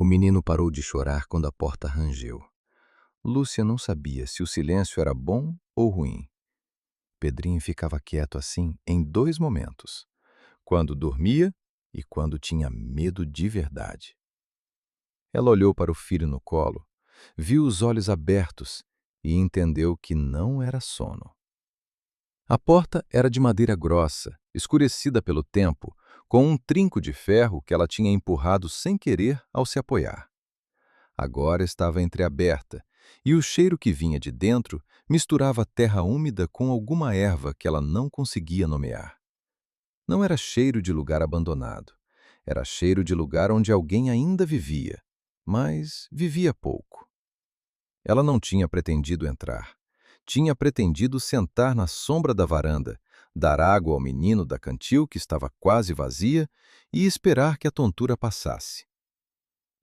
O menino parou de chorar quando a porta rangeu. Lúcia não sabia se o silêncio era bom ou ruim. Pedrinho ficava quieto assim em dois momentos: quando dormia e quando tinha medo de verdade. Ela olhou para o filho no colo, viu os olhos abertos e entendeu que não era sono. A porta era de madeira grossa, escurecida pelo tempo, com um trinco de ferro que ela tinha empurrado sem querer ao se apoiar. Agora estava entreaberta, e o cheiro que vinha de dentro misturava terra úmida com alguma erva que ela não conseguia nomear. Não era cheiro de lugar abandonado. Era cheiro de lugar onde alguém ainda vivia, mas vivia pouco. Ela não tinha pretendido entrar. Tinha pretendido sentar na sombra da varanda, dar água ao menino da cantil que estava quase vazia e esperar que a tontura passasse.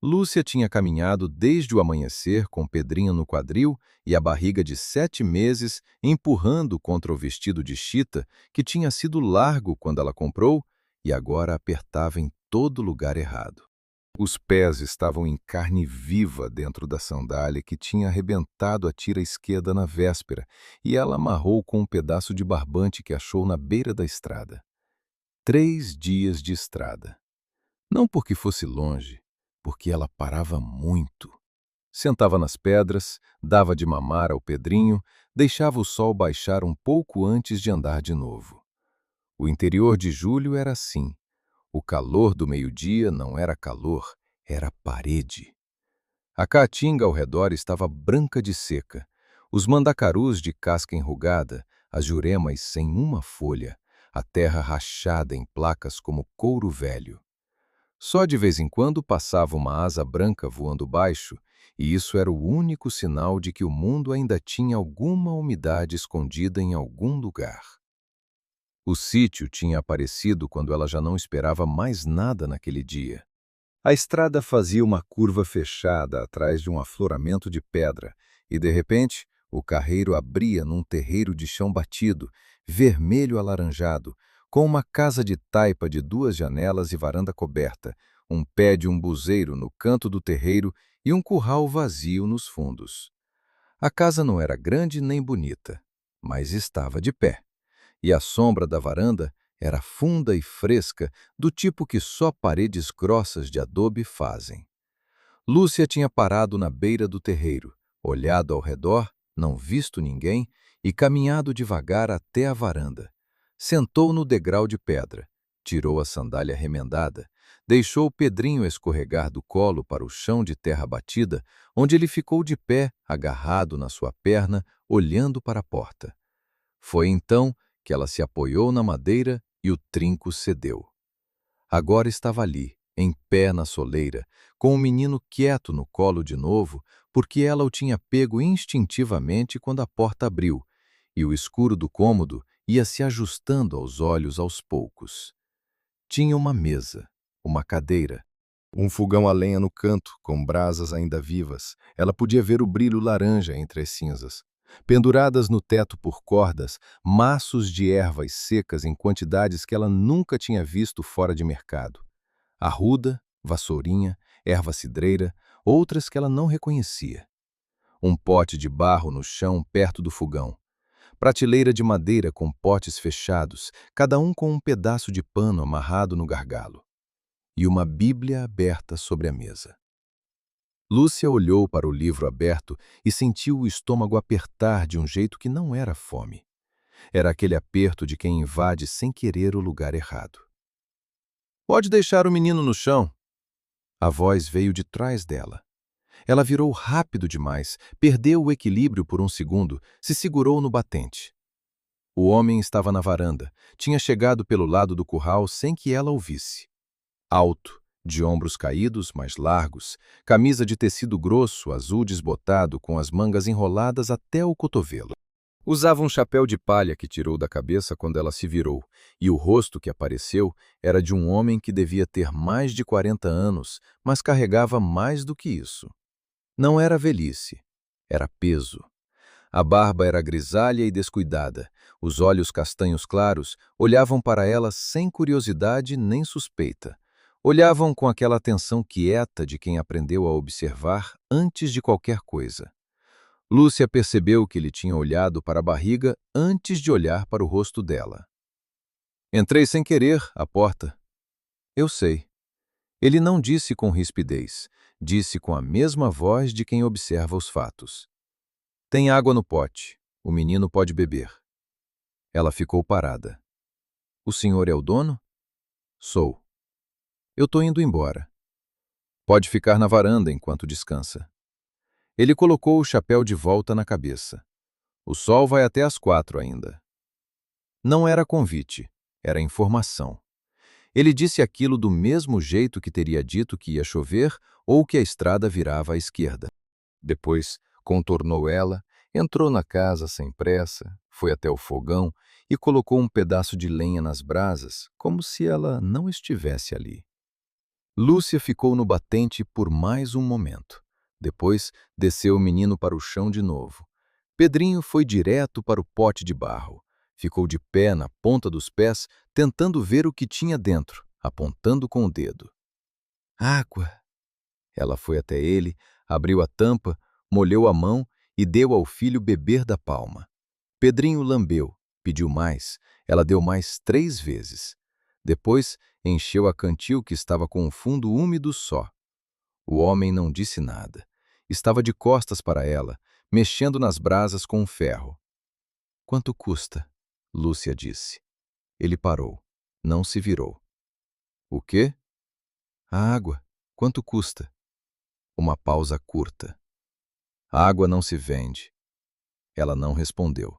Lúcia tinha caminhado desde o amanhecer com Pedrinho no quadril e a barriga de 7 meses empurrando contra o vestido de chita que tinha sido largo quando ela comprou e agora apertava em todo lugar errado. Os pés estavam em carne viva dentro da sandália que tinha arrebentado a tira esquerda na véspera e ela amarrou com um pedaço de barbante que achou na beira da estrada. 3 dias de estrada. Não porque fosse longe, porque ela parava muito. Sentava nas pedras, dava de mamar ao Pedrinho, deixava o sol baixar um pouco antes de andar de novo. O interior de julho era assim. O calor do meio-dia não era calor, era parede. A caatinga ao redor estava branca de seca, os mandacarus de casca enrugada, as juremas sem uma folha, a terra rachada em placas como couro velho. Só de vez em quando passava uma asa branca voando baixo, e isso era o único sinal de que o mundo ainda tinha alguma umidade escondida em algum lugar. O sítio tinha aparecido quando ela já não esperava mais nada naquele dia. A estrada fazia uma curva fechada atrás de um afloramento de pedra, e de repente o carreiro abria num terreiro de chão batido, vermelho alaranjado, com uma casa de taipa de 2 janelas e varanda coberta, um pé de umbuzeiro no canto do terreiro e um curral vazio nos fundos. A casa não era grande nem bonita, mas estava de pé, e a sombra da varanda era funda e fresca, do tipo que só paredes grossas de adobe fazem. Lúcia tinha parado na beira do terreiro, olhado ao redor, não visto ninguém, e caminhado devagar até a varanda. Sentou no degrau de pedra, tirou a sandália remendada, deixou o Pedrinho escorregar do colo para o chão de terra batida, onde ele ficou de pé, agarrado na sua perna, olhando para a porta. Foi então que ela se apoiou na madeira e o trinco cedeu. Agora estava ali, em pé na soleira, com o menino quieto no colo de novo, porque ela o tinha pego instintivamente quando a porta abriu, e o escuro do cômodo ia se ajustando aos olhos aos poucos. Tinha uma mesa, uma cadeira, um fogão a lenha no canto, com brasas ainda vivas. Ela podia ver o brilho laranja entre as cinzas. Penduradas no teto por cordas, maços de ervas secas em quantidades que ela nunca tinha visto fora de mercado. Arruda, vassourinha, erva cidreira, outras que ela não reconhecia. Um pote de barro no chão perto do fogão. Prateleira de madeira com potes fechados, cada um com um pedaço de pano amarrado no gargalo. E uma Bíblia aberta sobre a mesa. Lúcia olhou para o livro aberto e sentiu o estômago apertar de um jeito que não era fome. Era aquele aperto de quem invade sem querer o lugar errado. "Pode deixar o menino no chão." A voz veio de trás dela. Ela virou rápido demais, perdeu o equilíbrio por um segundo, se segurou no batente. O homem estava na varanda, tinha chegado pelo lado do curral sem que ela o visse. Alto, de ombros caídos, mas largos, camisa de tecido grosso, azul desbotado, com as mangas enroladas até o cotovelo. Usava um chapéu de palha que tirou da cabeça quando ela se virou, e o rosto que apareceu era de um homem que devia ter mais de 40 anos, mas carregava mais do que isso. Não era velhice, era peso. A barba era grisalha e descuidada, os olhos castanhos claros olhavam para ela sem curiosidade nem suspeita. Olhavam com aquela atenção quieta de quem aprendeu a observar antes de qualquer coisa. Lúcia percebeu que ele tinha olhado para a barriga antes de olhar para o rosto dela. Entrei sem querer à porta. Eu sei. Ele não disse com rispidez, disse com a mesma voz de quem observa os fatos. Tem água no pote. O menino pode beber. Ela ficou parada. O senhor é o dono? Sou. Eu tô indo embora. Pode ficar na varanda enquanto descansa. Ele colocou o chapéu de volta na cabeça. O sol vai até às 4 ainda. Não era convite, era informação. Ele disse aquilo do mesmo jeito que teria dito que ia chover ou que a estrada virava à esquerda. Depois, contornou ela, entrou na casa sem pressa, foi até o fogão e colocou um pedaço de lenha nas brasas, como se ela não estivesse ali. Lúcia ficou no batente por mais um momento. Depois, desceu o menino para o chão de novo. Pedrinho foi direto para o pote de barro. Ficou de pé na ponta dos pés, tentando ver o que tinha dentro, apontando com o dedo. Água! Ela foi até ele, abriu a tampa, molhou a mão e deu ao filho beber da palma. Pedrinho lambeu, pediu mais, ela deu mais 3 vezes. Depois, encheu a cantil que estava com um fundo úmido só. O homem não disse nada. Estava de costas para ela, mexendo nas brasas com um ferro. Quanto custa? Lúcia disse. Ele parou. Não se virou. O quê? A água. Quanto custa? Uma pausa curta. A água não se vende. Ela não respondeu.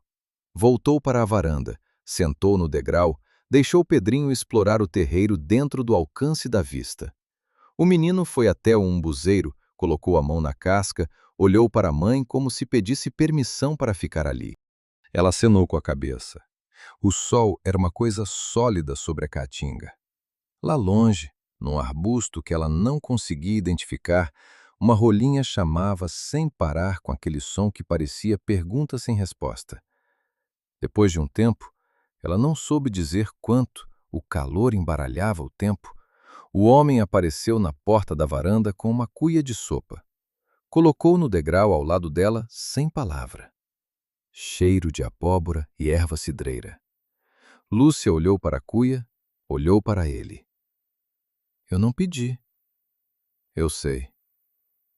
Voltou para a varanda, sentou no degrau, deixou Pedrinho explorar o terreiro dentro do alcance da vista. O menino foi até o umbuzeiro, colocou a mão na casca, olhou para a mãe como se pedisse permissão para ficar ali. Ela acenou com a cabeça. O sol era uma coisa sólida sobre a caatinga. Lá longe, num arbusto que ela não conseguia identificar, uma rolinha chamava sem parar com aquele som que parecia pergunta sem resposta. Depois de um tempo, ela não soube dizer quanto o calor embaralhava o tempo. O homem apareceu na porta da varanda com uma cuia de sopa. Colocou no degrau ao lado dela sem palavra. Cheiro de abóbora e erva cidreira. Lúcia olhou para a cuia, olhou para ele. Eu não pedi. Eu sei.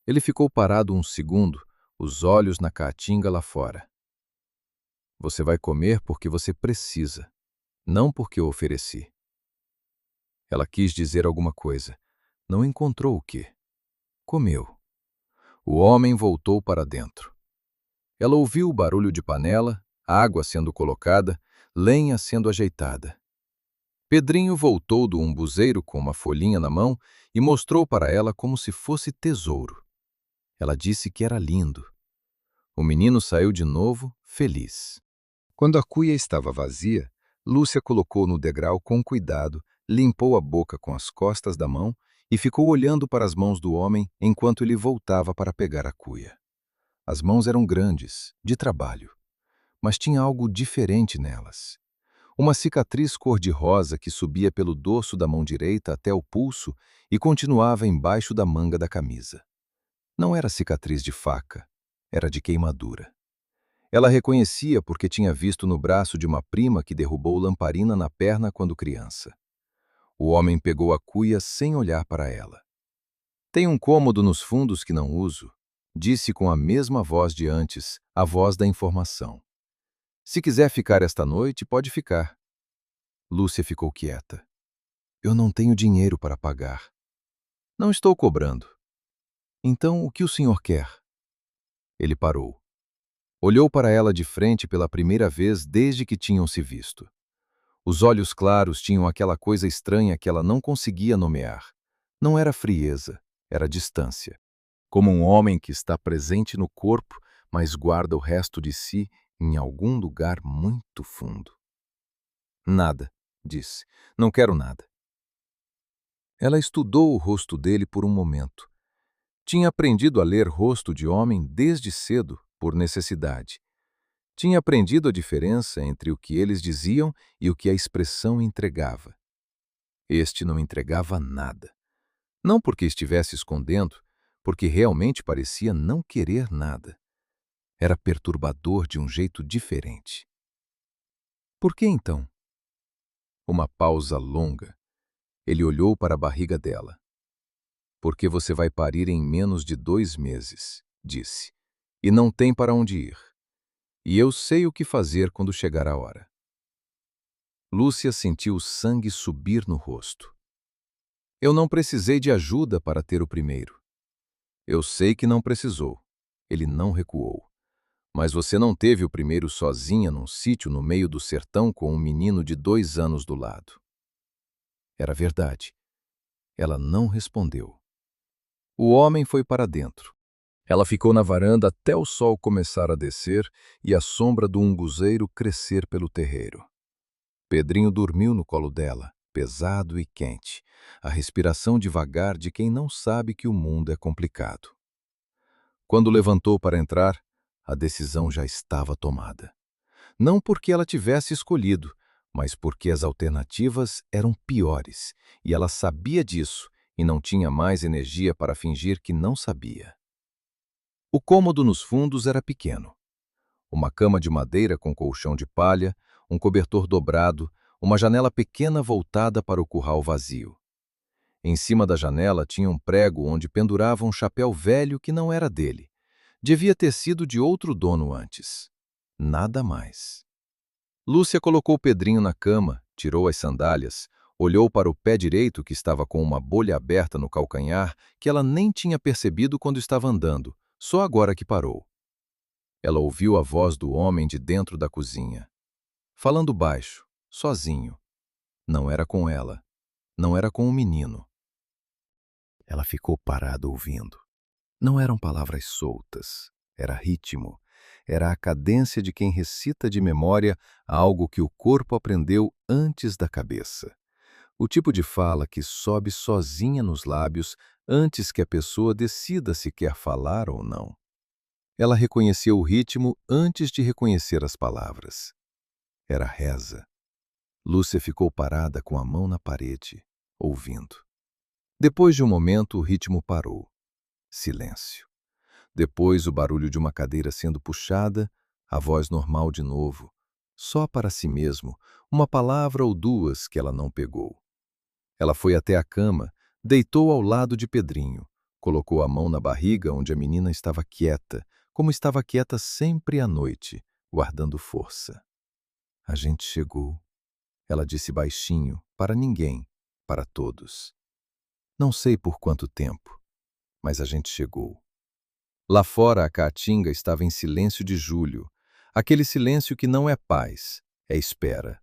Ele ficou parado um segundo, os olhos na caatinga lá fora. Você vai comer porque você precisa, não porque eu ofereci. Ela quis dizer alguma coisa. Não encontrou o quê. Comeu. O homem voltou para dentro. Ela ouviu o barulho de panela, água sendo colocada, lenha sendo ajeitada. Pedrinho voltou do umbuzeiro com uma folhinha na mão e mostrou para ela como se fosse tesouro. Ela disse que era lindo. O menino saiu de novo, feliz. Quando a cuia estava vazia, Lúcia colocou no degrau com cuidado, limpou a boca com as costas da mão e ficou olhando para as mãos do homem enquanto ele voltava para pegar a cuia. As mãos eram grandes, de trabalho, mas tinha algo diferente nelas. Uma cicatriz cor-de-rosa que subia pelo dorso da mão direita até o pulso e continuava embaixo da manga da camisa. Não era cicatriz de faca, era de queimadura. Ela reconhecia porque tinha visto no braço de uma prima que derrubou lamparina na perna quando criança. O homem pegou a cuia sem olhar para ela. Tem um cômodo nos fundos que não uso, disse com a mesma voz de antes, a voz da informação. Se quiser ficar esta noite, pode ficar. Lúcia ficou quieta. Eu não tenho dinheiro para pagar. Não estou cobrando. Então, o que o senhor quer? Ele parou. Olhou para ela de frente pela primeira vez desde que tinham se visto. Os olhos claros tinham aquela coisa estranha que ela não conseguia nomear. Não era frieza, era distância. Como um homem que está presente no corpo, mas guarda o resto de si em algum lugar muito fundo. Nada, disse. Não quero nada. Ela estudou o rosto dele por um momento. Tinha aprendido a ler rosto de homem desde cedo, por necessidade. Tinha aprendido a diferença entre o que eles diziam e o que a expressão entregava. Este não entregava nada. Não porque estivesse escondendo, porque realmente parecia não querer nada. Era perturbador de um jeito diferente. Por que então? Uma pausa longa. Ele olhou para a barriga dela. Porque você vai parir em menos de 2 meses, disse. E não tem para onde ir. E eu sei o que fazer quando chegar a hora. Lúcia sentiu o sangue subir no rosto. Eu não precisei de ajuda para ter o primeiro. Eu sei que não precisou. Ele não recuou. Mas você não teve o primeiro sozinha num sítio no meio do sertão com um menino de 2 anos do lado. Era verdade. Ela não respondeu. O homem foi para dentro. Ela ficou na varanda até o sol começar a descer e a sombra do umbuzeiro crescer pelo terreiro. Pedrinho dormiu no colo dela, pesado e quente, a respiração devagar de quem não sabe que o mundo é complicado. Quando levantou para entrar, a decisão já estava tomada. Não porque ela tivesse escolhido, mas porque as alternativas eram piores, e ela sabia disso e não tinha mais energia para fingir que não sabia. O cômodo nos fundos era pequeno. Uma cama de madeira com colchão de palha, um cobertor dobrado, uma janela pequena voltada para o curral vazio. Em cima da janela tinha um prego onde pendurava um chapéu velho que não era dele. Devia ter sido de outro dono antes. Nada mais. Lúcia colocou Pedrinho na cama, tirou as sandálias, olhou para o pé direito que estava com uma bolha aberta no calcanhar que ela nem tinha percebido quando estava andando, só agora que parou. Ela ouviu a voz do homem de dentro da cozinha. Falando baixo, sozinho. Não era com ela. Não era com o menino. Ela ficou parada ouvindo. Não eram palavras soltas. Era ritmo. Era a cadência de quem recita de memória algo que o corpo aprendeu antes da cabeça. O tipo de fala que sobe sozinha nos lábios antes que a pessoa decida se quer falar ou não. Ela reconheceu o ritmo antes de reconhecer as palavras. Era reza. Lúcia ficou parada com a mão na parede, ouvindo. Depois de um momento, o ritmo parou. Silêncio. Depois, o barulho de uma cadeira sendo puxada, a voz normal de novo, só para si mesmo, uma palavra ou duas que ela não pegou. Ela foi até a cama, deitou ao lado de Pedrinho, colocou a mão na barriga onde a menina estava quieta, como estava quieta sempre à noite, guardando força. A gente chegou. Ela disse baixinho, para ninguém, para todos. Não sei por quanto tempo, mas a gente chegou. Lá fora a caatinga estava em silêncio de julho, aquele silêncio que não é paz, é espera.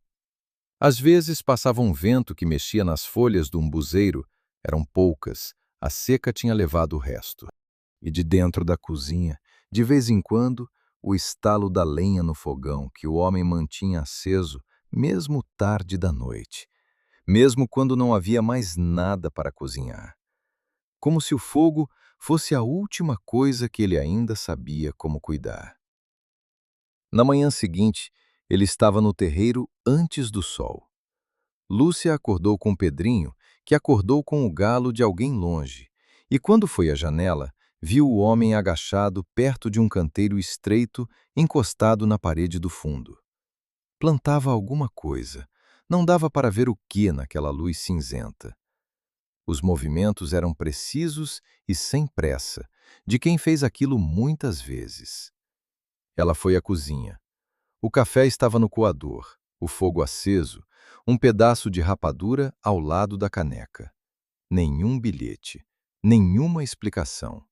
Às vezes passava um vento que mexia nas folhas do umbuzeiro, eram poucas, a seca tinha levado o resto. E de dentro da cozinha, de vez em quando, o estalo da lenha no fogão que o homem mantinha aceso, mesmo tarde da noite, mesmo quando não havia mais nada para cozinhar. Como se o fogo fosse a última coisa que ele ainda sabia como cuidar. Na manhã seguinte, ele estava no terreiro antes do sol. Lúcia acordou com Pedrinho, que acordou com o galo de alguém longe, e quando foi à janela, viu o homem agachado perto de um canteiro estreito encostado na parede do fundo. Plantava alguma coisa, não dava para ver o que naquela luz cinzenta. Os movimentos eram precisos e sem pressa, de quem fez aquilo muitas vezes. Ela foi à cozinha. O café estava no coador, o fogo aceso, um pedaço de rapadura ao lado da caneca. Nenhum bilhete, nenhuma explicação.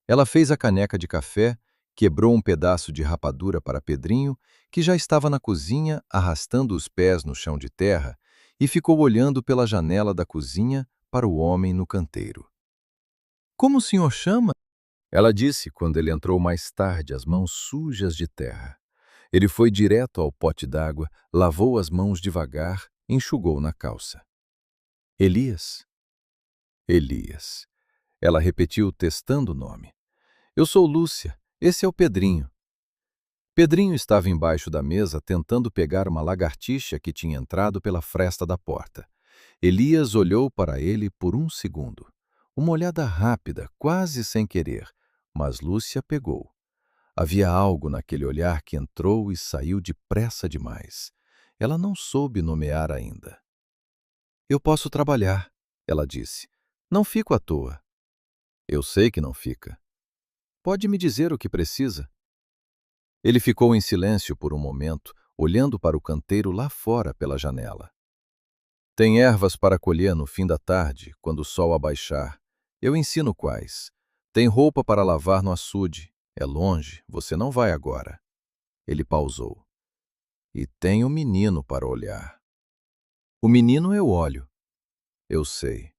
Ela fez a caneca de café, quebrou um pedaço de rapadura para Pedrinho, que já estava na cozinha arrastando os pés no chão de terra, e ficou olhando pela janela da cozinha para o homem no canteiro. "Como o senhor chama?" ela disse quando ele entrou mais tarde, as mãos sujas de terra. Ele foi direto ao pote d'água, lavou as mãos devagar, enxugou na calça. "Elias?" "Elias." Ela repetiu, testando o nome. "Eu sou Lúcia. Esse é o Pedrinho." Pedrinho estava embaixo da mesa tentando pegar uma lagartixa que tinha entrado pela fresta da porta. Elias olhou para ele por um segundo. Uma olhada rápida, quase sem querer, mas Lúcia pegou. Havia algo naquele olhar que entrou e saiu depressa demais. Ela não soube nomear ainda. Eu posso trabalhar, ela disse. Não fico à toa. Eu sei que não fica. Pode me dizer o que precisa? Ele ficou em silêncio por um momento, olhando para o canteiro lá fora pela janela. Tem ervas para colher no fim da tarde, quando o sol abaixar. Eu ensino quais. Tem roupa para lavar no açude. É longe, você não vai agora. Ele pausou. E tem um menino para olhar. O menino eu olho. Eu sei.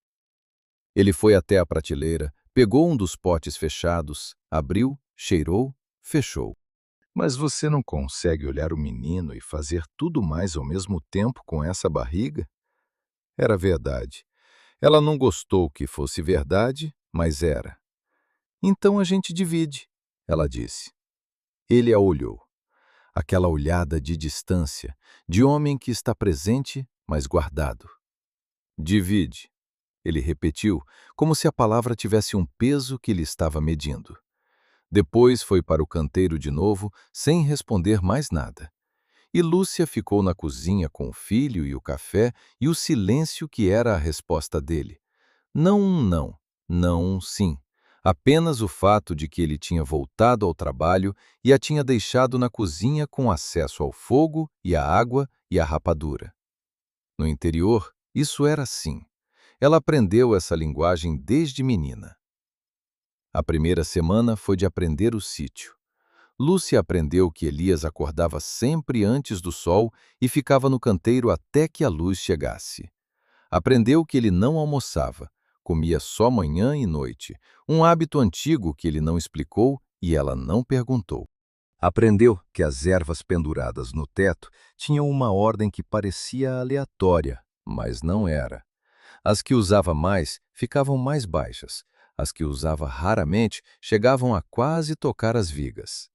Ele foi até a prateleira, pegou um dos potes fechados, abriu, cheirou, fechou. Mas você não consegue olhar o menino e fazer tudo mais ao mesmo tempo com essa barriga? Era verdade. Ela não gostou que fosse verdade, mas era. Então a gente divide, ela disse. Ele a olhou. Aquela olhada de distância, de homem que está presente, mas guardado. Divide, ele repetiu, como se a palavra tivesse um peso que lhe estava medindo. Depois foi para o canteiro de novo, sem responder mais nada. E Lúcia ficou na cozinha com o filho e o café e o silêncio que era a resposta dele. Não um não, não um sim. Apenas o fato de que ele tinha voltado ao trabalho e a tinha deixado na cozinha com acesso ao fogo e à água e à rapadura. No interior, isso era assim. Ela aprendeu essa linguagem desde menina. A primeira semana foi de aprender o sítio. Lúcia aprendeu que Elias acordava sempre antes do sol e ficava no canteiro até que a luz chegasse. Aprendeu que ele não almoçava, comia só manhã e noite, um hábito antigo que ele não explicou e ela não perguntou. Aprendeu que as ervas penduradas no teto tinham uma ordem que parecia aleatória, mas não era. As que usava mais ficavam mais baixas, as que usava raramente chegavam a quase tocar as vigas.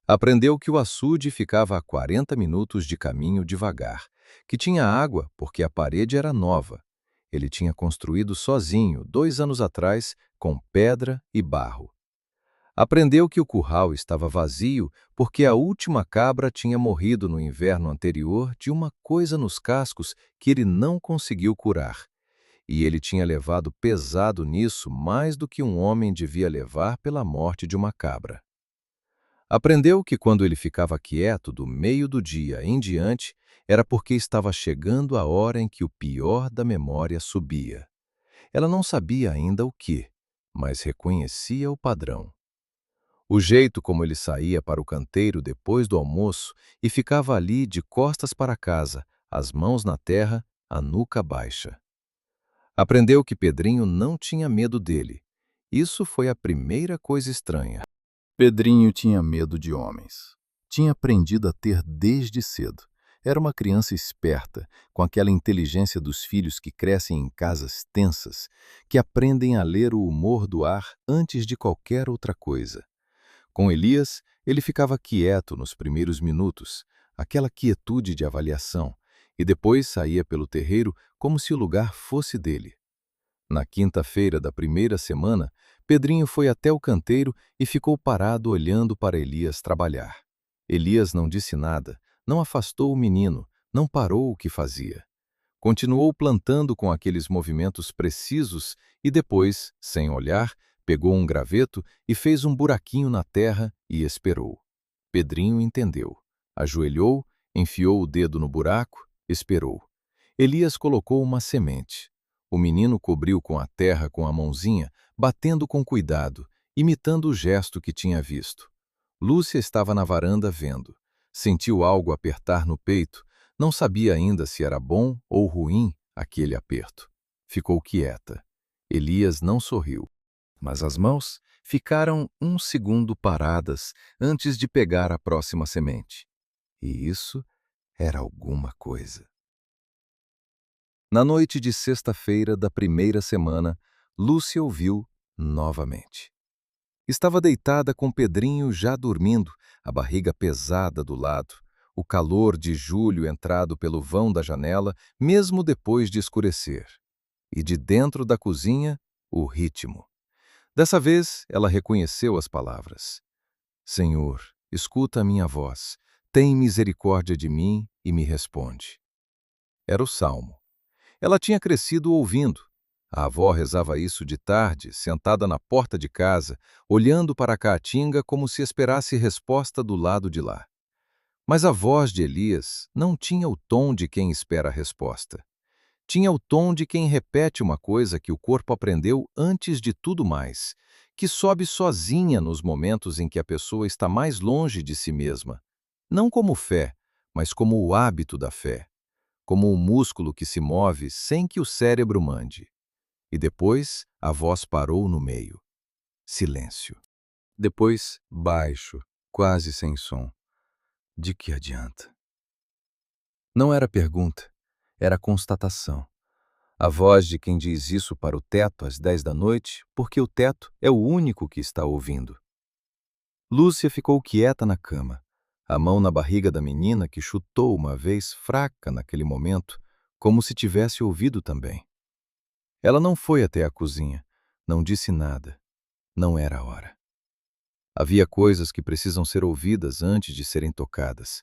Aprendeu que o açude ficava a 40 minutos de caminho devagar, que tinha água porque a parede era nova. Ele tinha construído sozinho, 2 anos atrás, com pedra e barro. Aprendeu que o curral estava vazio porque a última cabra tinha morrido no inverno anterior de uma coisa nos cascos que ele não conseguiu curar. E ele tinha levado pesado nisso mais do que um homem devia levar pela morte de uma cabra. Aprendeu que quando ele ficava quieto do meio do dia em diante, era porque estava chegando a hora em que o pior da memória subia. Ela não sabia ainda o que, mas reconhecia o padrão. O jeito como ele saía para o canteiro depois do almoço e ficava ali de costas para casa, as mãos na terra, a nuca baixa. Aprendeu que Pedrinho não tinha medo dele. Isso foi a primeira coisa estranha. Pedrinho tinha medo de homens. Tinha aprendido a ter desde cedo. Era uma criança esperta, com aquela inteligência dos filhos que crescem em casas tensas, que aprendem a ler o humor do ar antes de qualquer outra coisa. Com Elias, ele ficava quieto nos primeiros minutos, aquela quietude de avaliação, e depois saía pelo terreiro como se o lugar fosse dele. Na quinta-feira da primeira semana, Pedrinho foi até o canteiro e ficou parado olhando para Elias trabalhar. Elias não disse nada, não afastou o menino, não parou o que fazia. Continuou plantando com aqueles movimentos precisos e depois, sem olhar, pegou um graveto e fez um buraquinho na terra e esperou. Pedrinho entendeu. Ajoelhou, enfiou o dedo no buraco, esperou. Elias colocou uma semente. O menino cobriu com a terra com a mãozinha, batendo com cuidado, imitando o gesto que tinha visto. Lúcia estava na varanda vendo. Sentiu algo apertar no peito. Não sabia ainda se era bom ou ruim aquele aperto. Ficou quieta. Elias não sorriu. Mas as mãos ficaram um segundo paradas antes de pegar a próxima semente. E isso era alguma coisa. Na noite de sexta-feira da primeira semana, Lúcia ouviu novamente. Estava deitada com Pedrinho já dormindo, a barriga pesada do lado, o calor de julho entrado pelo vão da janela, mesmo depois de escurecer. E de dentro da cozinha, o ritmo. Dessa vez, ela reconheceu as palavras. Senhor, escuta a minha voz, tem misericórdia de mim e me responde. Era o salmo. Ela tinha crescido ouvindo. A avó rezava isso de tarde, sentada na porta de casa, olhando para a caatinga como se esperasse resposta do lado de lá. Mas a voz de Elias não tinha o tom de quem espera a resposta. Tinha o tom de quem repete uma coisa que o corpo aprendeu antes de tudo mais, que sobe sozinha nos momentos em que a pessoa está mais longe de si mesma. Não como fé, mas como o hábito da fé, como um músculo que se move sem que o cérebro mande. E depois a voz parou no meio. Silêncio. Depois, baixo, quase sem som. De que adianta? Não era pergunta, era constatação. A voz de quem diz isso para o teto às 10 da noite, porque o teto é o único que está ouvindo. Lúcia ficou quieta na cama, a mão na barriga da menina que chutou uma vez fraca naquele momento, como se tivesse ouvido também. Ela não foi até a cozinha, não disse nada. Não era a hora. Havia coisas que precisam ser ouvidas antes de serem tocadas.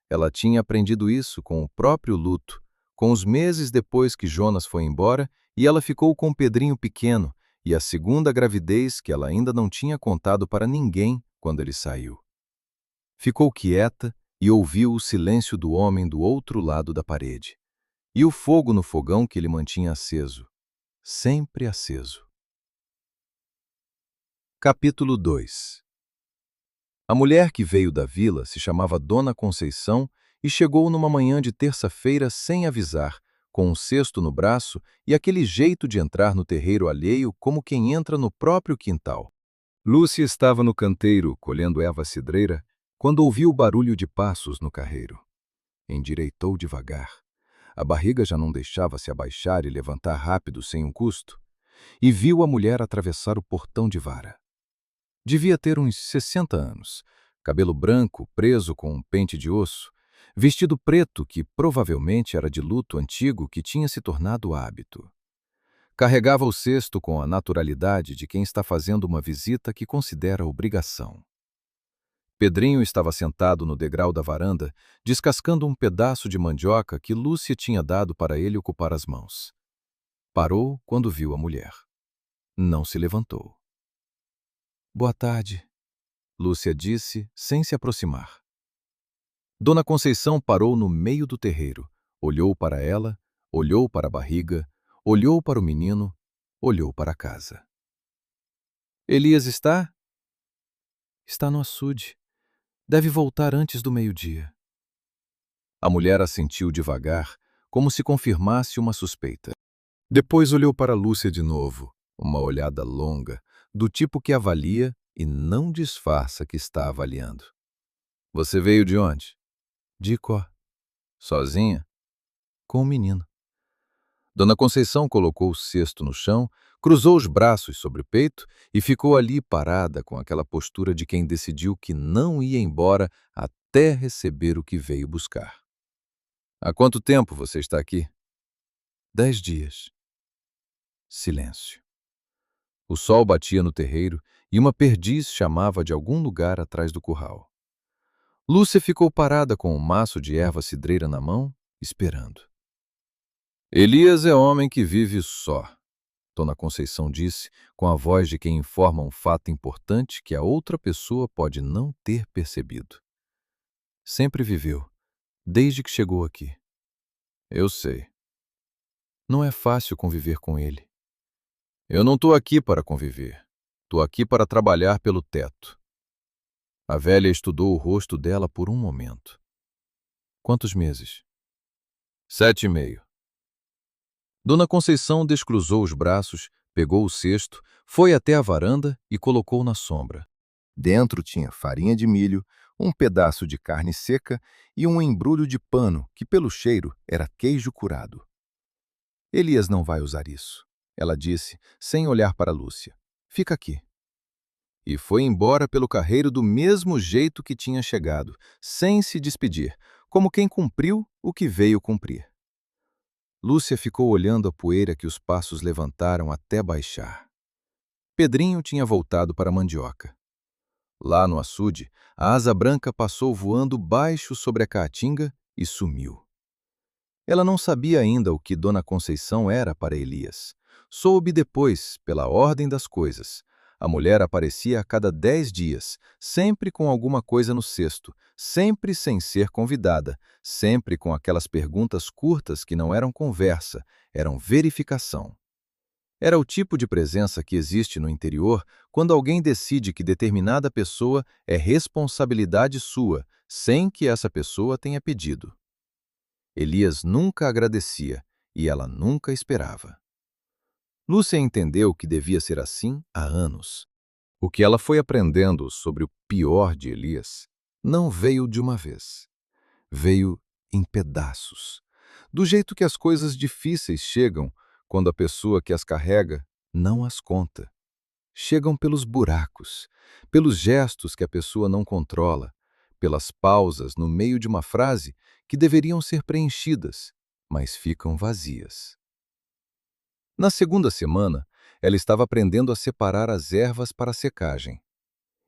Ela tinha aprendido isso com o próprio luto, com os meses depois que Jonas foi embora e ela ficou com o Pedrinho pequeno e a segunda gravidez que ela ainda não tinha contado para ninguém quando ele saiu. Ficou quieta e ouviu o silêncio do homem do outro lado da parede. E o fogo no fogão que ele mantinha aceso. Sempre aceso. Capítulo 2. A mulher que veio da vila se chamava Dona Conceição e chegou numa manhã de terça-feira sem avisar, com um cesto no braço e aquele jeito de entrar no terreiro alheio como quem entra no próprio quintal. Lúcia estava no canteiro, colhendo erva cidreira, quando ouviu o barulho de passos no carreiro. Endireitou devagar. A barriga já não deixava se abaixar e levantar rápido sem um custo, e viu a mulher atravessar o portão de vara. Devia ter uns 60 anos, cabelo branco preso com um pente de osso, vestido preto que provavelmente era de luto antigo que tinha se tornado hábito. Carregava o cesto com a naturalidade de quem está fazendo uma visita que considera obrigação. Pedrinho estava sentado no degrau da varanda, descascando um pedaço de mandioca que Lúcia tinha dado para ele ocupar as mãos. Parou quando viu a mulher. Não se levantou. Boa tarde, Lúcia disse, sem se aproximar. Dona Conceição parou no meio do terreiro, olhou para ela, olhou para a barriga, olhou para o menino, olhou para a casa. Elias está? Está no açude. Deve voltar antes do meio-dia. A mulher assentiu devagar, como se confirmasse uma suspeita. Depois olhou para Lúcia de novo, uma olhada longa, do tipo que avalia e não disfarça que está avaliando. Você veio de onde? De Icó. Sozinha? Com o menino. Dona Conceição colocou o cesto no chão, cruzou os braços sobre o peito e ficou ali parada com aquela postura de quem decidiu que não ia embora até receber o que veio buscar. Há quanto tempo você está aqui? 10 dias. Silêncio. O sol batia no terreiro e uma perdiz chamava de algum lugar atrás do curral. Lúcia ficou parada com um maço de erva cidreira na mão, esperando. Elias é homem que vive só, Dona Conceição disse, com a voz de quem informa um fato importante que a outra pessoa pode não ter percebido. Sempre viveu, desde que chegou aqui. Eu sei. Não é fácil conviver com ele. Eu não estou aqui para conviver. Estou aqui para trabalhar pelo teto. A velha estudou o rosto dela por um momento. Quantos meses? 7,5. Dona Conceição descruzou os braços, pegou o cesto, foi até a varanda e colocou na sombra. Dentro tinha farinha de milho, um pedaço de carne seca e um embrulho de pano que, pelo cheiro, era queijo curado. Elias não vai usar isso, ela disse, sem olhar para Lúcia. Fica aqui. e foi embora pelo carreiro do mesmo jeito que tinha chegado, sem se despedir, como quem cumpriu o que veio cumprir. Lúcia ficou olhando a poeira que os passos levantaram até baixar. Pedrinho tinha voltado para a mandioca. Lá no açude, a asa branca passou voando baixo sobre a caatinga e sumiu. Ela não sabia ainda o que Dona Conceição era para Elias. Soube depois, pela ordem das coisas. A mulher aparecia a cada 10 dias, sempre com alguma coisa no cesto, sempre sem ser convidada, sempre com aquelas perguntas curtas que não eram conversa, eram verificação. Era o tipo de presença que existe no interior quando alguém decide que determinada pessoa é responsabilidade sua, sem que essa pessoa tenha pedido. Elias nunca agradecia e ela nunca esperava. Lúcia entendeu que devia ser assim há anos. O que ela foi aprendendo sobre o pior de Elias não veio de uma vez. Veio em pedaços. Do jeito que as coisas difíceis chegam quando a pessoa que as carrega não as conta. Chegam pelos buracos, pelos gestos que a pessoa não controla, pelas pausas no meio de uma frase que deveriam ser preenchidas, mas ficam vazias. Na segunda semana, ela estava aprendendo a separar as ervas para a secagem.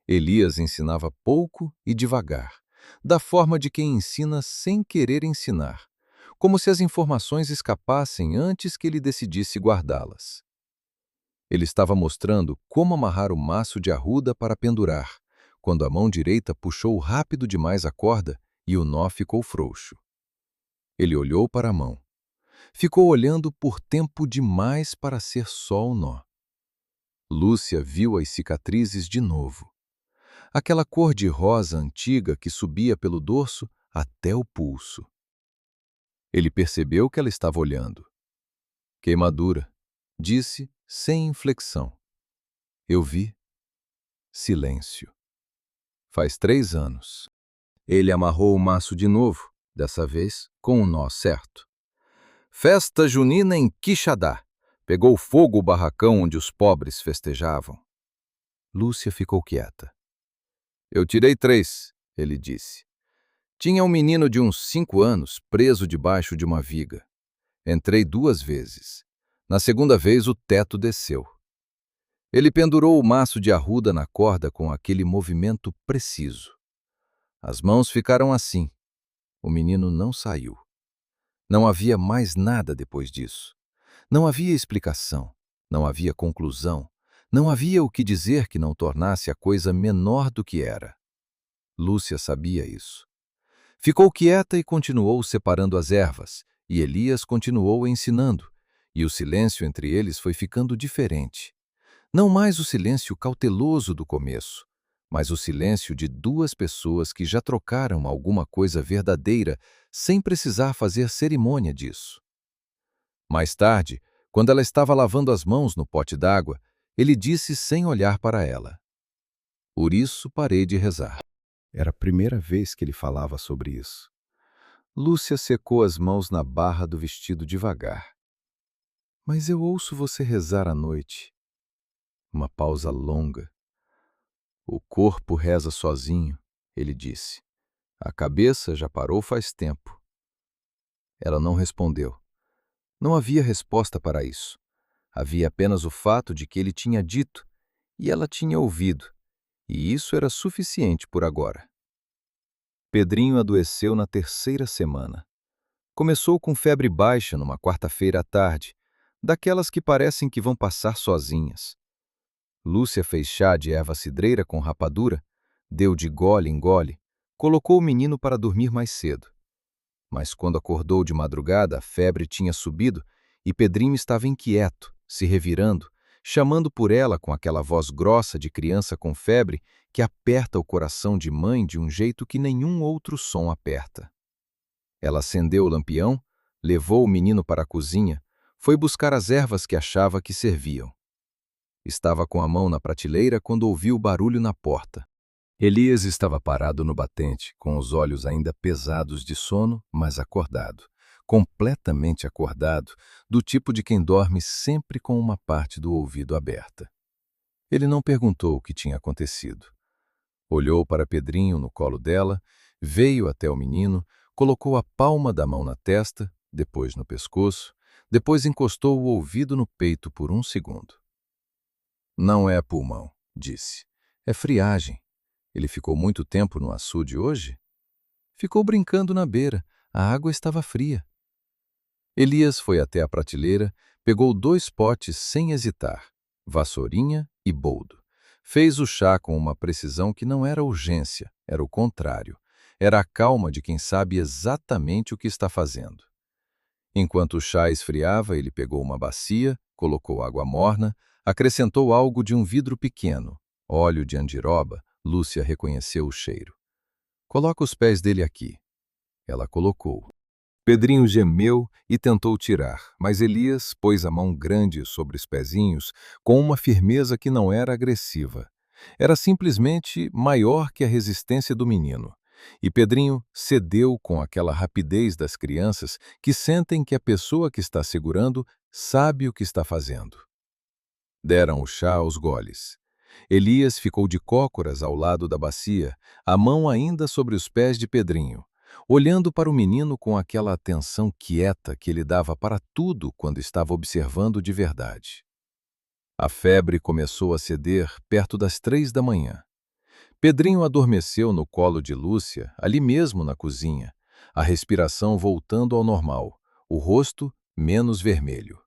Elias ensinava pouco e devagar, da forma de quem ensina sem querer ensinar, como se as informações escapassem antes que ele decidisse guardá-las. Ele estava mostrando como amarrar o maço de arruda para pendurar, quando a mão direita puxou rápido demais a corda e o nó ficou frouxo. Ele olhou para a mão. Ficou olhando por tempo demais para ser só o nó. Lúcia viu as cicatrizes de novo. Aquela cor de rosa antiga que subia pelo dorso até o pulso. Ele percebeu que ela estava olhando. Queimadura, disse sem inflexão. Eu vi. Silêncio. Faz 3 anos. Ele amarrou o maço de novo, dessa vez com o nó certo. Festa junina em Quixadá. Pegou fogo o barracão onde os pobres festejavam. Lúcia ficou quieta. Eu tirei 3, ele disse. Tinha um menino de uns 5 anos preso debaixo de uma viga. Entrei 2 vezes. Na segunda vez o teto desceu. Ele pendurou o maço de arruda na corda com aquele movimento preciso. As mãos ficaram assim. O menino não saiu. Não havia mais nada depois disso. Não havia explicação, não havia conclusão, não havia o que dizer que não tornasse a coisa menor do que era. Lúcia sabia isso. Ficou quieta e continuou separando as ervas, e Elias continuou ensinando, e o silêncio entre eles foi ficando diferente. Não mais o silêncio cauteloso do começo, mas o silêncio de 2 pessoas que já trocaram alguma coisa verdadeira sem precisar fazer cerimônia disso. Mais tarde, quando ela estava lavando as mãos no pote d'água, ele disse sem olhar para ela. Por isso parei de rezar. Era a primeira vez que ele falava sobre isso. Lúcia secou as mãos na barra do vestido devagar. Mas eu ouço você rezar à noite. Uma pausa longa. O corpo reza sozinho, ele disse. A cabeça já parou faz tempo. Ela não respondeu. Não havia resposta para isso. Havia apenas o fato de que ele tinha dito, e ela tinha ouvido, e isso era suficiente por agora. Pedrinho adoeceu na 3ª semana. Começou com febre baixa numa quarta-feira à tarde, daquelas que parecem que vão passar sozinhas. Lúcia fez chá de erva cidreira com rapadura, deu de gole em gole, colocou o menino para dormir mais cedo. Mas quando acordou de madrugada, a febre tinha subido e Pedrinho estava inquieto, se revirando, chamando por ela com aquela voz grossa de criança com febre que aperta o coração de mãe de um jeito que nenhum outro som aperta. Ela acendeu o lampião, levou o menino para a cozinha, foi buscar as ervas que achava que serviam. Estava com a mão na prateleira quando ouviu o barulho na porta. Elias estava parado no batente, com os olhos ainda pesados de sono, mas acordado. Completamente acordado, do tipo de quem dorme sempre com uma parte do ouvido aberta. Ele não perguntou o que tinha acontecido. Olhou para Pedrinho no colo dela, veio até o menino, colocou a palma da mão na testa, depois no pescoço, depois encostou o ouvido no peito por um segundo. Não é pulmão, disse. É friagem. Ele ficou muito tempo no açude hoje? Ficou brincando na beira. A água estava fria. Elias foi até a prateleira, pegou 2 potes sem hesitar, vassourinha e boldo. Fez o chá com uma precisão que não era urgência, era o contrário. Era a calma de quem sabe exatamente o que está fazendo. Enquanto o chá esfriava, ele pegou uma bacia, colocou água morna, acrescentou algo de um vidro pequeno, óleo de andiroba. Lúcia reconheceu o cheiro. Coloca os pés dele aqui. Ela colocou. Pedrinho gemeu e tentou tirar, mas Elias pôs a mão grande sobre os pezinhos com uma firmeza que não era agressiva. Era simplesmente maior que a resistência do menino. E Pedrinho cedeu com aquela rapidez das crianças que sentem que a pessoa que está segurando sabe o que está fazendo. Deram o chá aos goles. Elias ficou de cócoras ao lado da bacia, a mão ainda sobre os pés de Pedrinho, olhando para o menino com aquela atenção quieta que ele dava para tudo quando estava observando de verdade. A febre começou a ceder perto das 3 da manhã. Pedrinho adormeceu no colo de Lúcia, ali mesmo na cozinha, a respiração voltando ao normal, o rosto menos vermelho.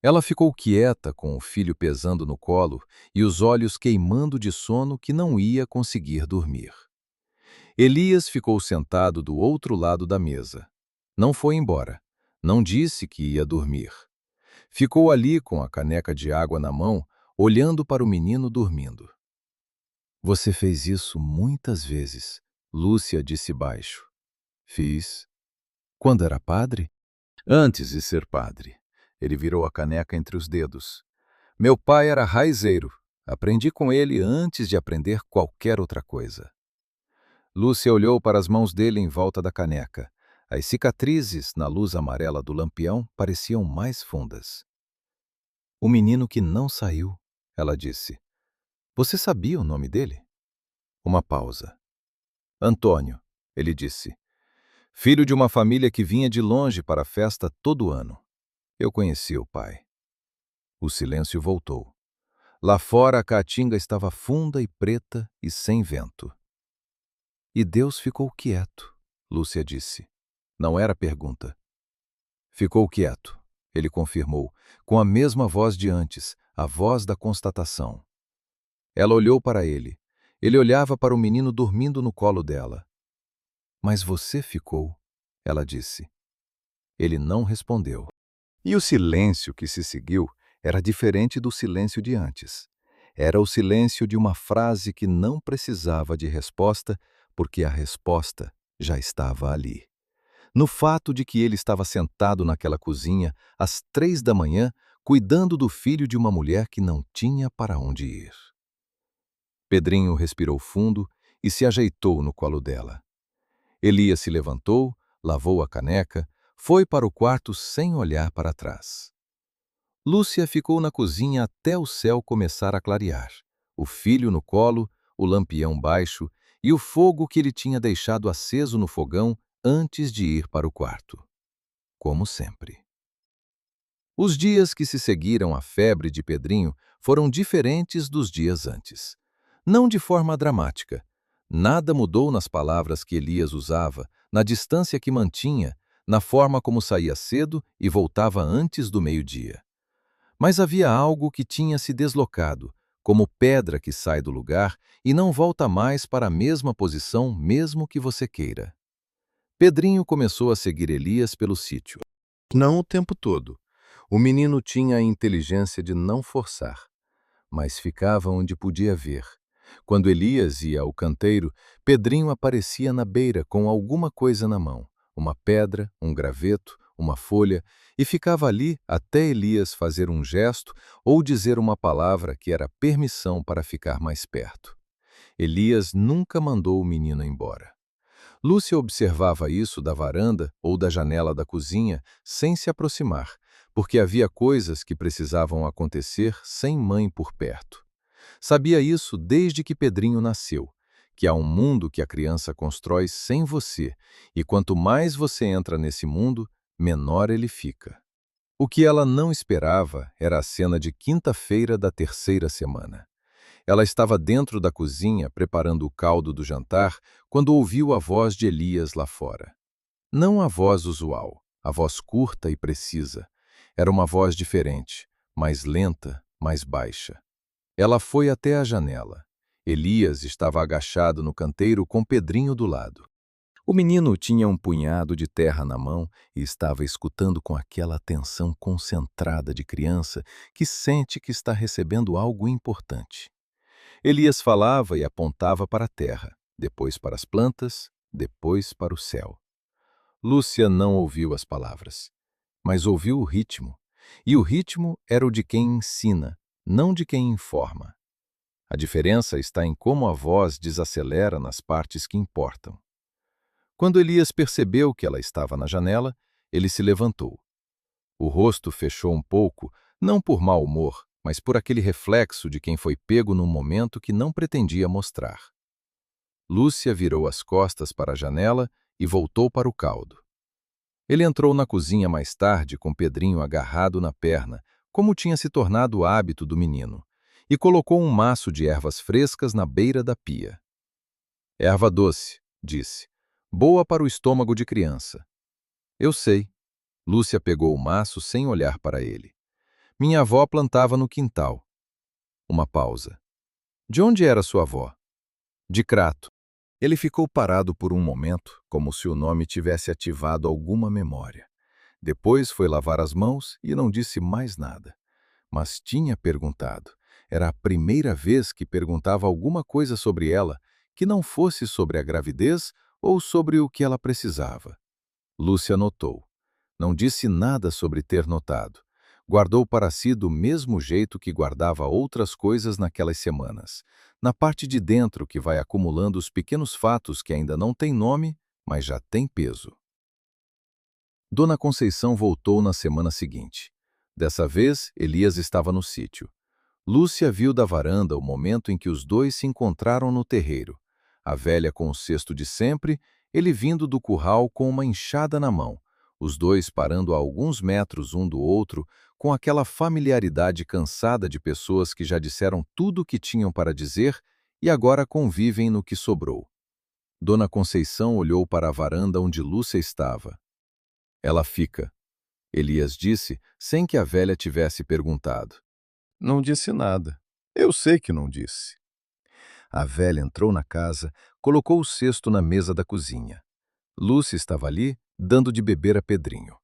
Ela ficou quieta com o filho pesando no colo e os olhos queimando de sono que não ia conseguir dormir. Elias ficou sentado do outro lado da mesa. Não foi embora. Não disse que ia dormir. Ficou ali com a caneca de água na mão, olhando para o menino dormindo. Você fez isso muitas vezes, Lúcia disse baixo. Fiz. Quando era padre? Antes de ser padre. Ele virou a caneca entre os dedos. Meu pai era raizeiro. Aprendi com ele antes de aprender qualquer outra coisa. Lúcia olhou para as mãos dele em volta da caneca. As cicatrizes na luz amarela do lampião pareciam mais fundas. O menino que não saiu, ela disse. Você sabia o nome dele? Uma pausa. Antônio, ele disse. Filho de uma família que vinha de longe para a festa todo ano. Eu conheci o pai. O silêncio voltou. Lá fora a caatinga estava funda e preta e sem vento. E Deus ficou quieto, Lúcia disse. Não era pergunta. Ficou quieto, ele confirmou, com a mesma voz de antes, a voz da constatação. Ela olhou para ele. Ele olhava para o menino dormindo no colo dela. Mas você ficou, ela disse. Ele não respondeu. E o silêncio que se seguiu era diferente do silêncio de antes. Era o silêncio de uma frase que não precisava de resposta, porque a resposta já estava ali. No fato de que ele estava sentado naquela cozinha, às 3 da manhã, cuidando do filho de uma mulher que não tinha para onde ir. Pedrinho respirou fundo e se ajeitou no colo dela. Elias se levantou, lavou a caneca, foi para o quarto sem olhar para trás. Lúcia ficou na cozinha até o céu começar a clarear, o filho no colo, o lampião baixo e o fogo que ele tinha deixado aceso no fogão antes de ir para o quarto. Como sempre. Os dias que se seguiram à febre de Pedrinho foram diferentes dos dias antes. Não de forma dramática. Nada mudou nas palavras que Elias usava, na distância que mantinha, na forma como saía cedo e voltava antes do meio-dia. Mas havia algo que tinha se deslocado, como pedra que sai do lugar e não volta mais para a mesma posição mesmo que você queira. Pedrinho começou a seguir Elias pelo sítio. Não o tempo todo. O menino tinha a inteligência de não forçar, mas ficava onde podia ver. Quando Elias ia ao canteiro, Pedrinho aparecia na beira com alguma coisa na mão, uma pedra, um graveto, uma folha, e ficava ali até Elias fazer um gesto ou dizer uma palavra que era permissão para ficar mais perto. Elias nunca mandou o menino embora. Lúcia observava isso da varanda ou da janela da cozinha sem se aproximar, porque havia coisas que precisavam acontecer sem mãe por perto. Sabia isso desde que Pedrinho nasceu, que há um mundo que a criança constrói sem você, e quanto mais você entra nesse mundo, menor ele fica. O que ela não esperava era a cena de quinta-feira da terceira semana. Ela estava dentro da cozinha preparando o caldo do jantar quando ouviu a voz de Elias lá fora. Não a voz usual, a voz curta e precisa. Era uma voz diferente, mais lenta, mais baixa. Ela foi até a janela. Elias estava agachado no canteiro com Pedrinho do lado. O menino tinha um punhado de terra na mão e estava escutando com aquela atenção concentrada de criança que sente que está recebendo algo importante. Elias falava e apontava para a terra, depois para as plantas, depois para o céu. Lúcia não ouviu as palavras, mas ouviu o ritmo, e o ritmo era o de quem ensina, não de quem informa. A diferença está em como a voz desacelera nas partes que importam. Quando Elias percebeu que ela estava na janela, ele se levantou. O rosto fechou um pouco, não por mau humor, mas por aquele reflexo de quem foi pego num momento que não pretendia mostrar. Lúcia virou as costas para a janela e voltou para o caldo. Ele entrou na cozinha mais tarde com Pedrinho agarrado na perna, como tinha se tornado o hábito do menino, e colocou um maço de ervas frescas na beira da pia. Erva doce, disse. Boa para o estômago de criança. Eu sei. Lúcia pegou o maço sem olhar para ele. Minha avó plantava no quintal. Uma pausa. De onde era sua avó? De Crato. Ele ficou parado por um momento, como se o nome tivesse ativado alguma memória. Depois foi lavar as mãos e não disse mais nada. Mas tinha perguntado. Era a primeira vez que perguntava alguma coisa sobre ela, que não fosse sobre a gravidez ou sobre o que ela precisava. Lúcia notou. Não disse nada sobre ter notado. Guardou para si do mesmo jeito que guardava outras coisas naquelas semanas, na parte de dentro que vai acumulando os pequenos fatos que ainda não têm nome, mas já têm peso. Dona Conceição voltou na semana seguinte. Dessa vez, Elias estava no sítio. Lúcia viu da varanda o momento em que os dois se encontraram no terreiro. A velha com o cesto de sempre, ele vindo do curral com uma enxada na mão, os dois parando a alguns metros um do outro, com aquela familiaridade cansada de pessoas que já disseram tudo o que tinham para dizer e agora convivem no que sobrou. Dona Conceição olhou para a varanda onde Lúcia estava. Ela fica, Elias disse, sem que a velha tivesse perguntado. Não disse nada. Eu sei que não disse. A velha entrou na casa, colocou o cesto na mesa da cozinha. Lúcia estava ali, dando de beber a Pedrinho.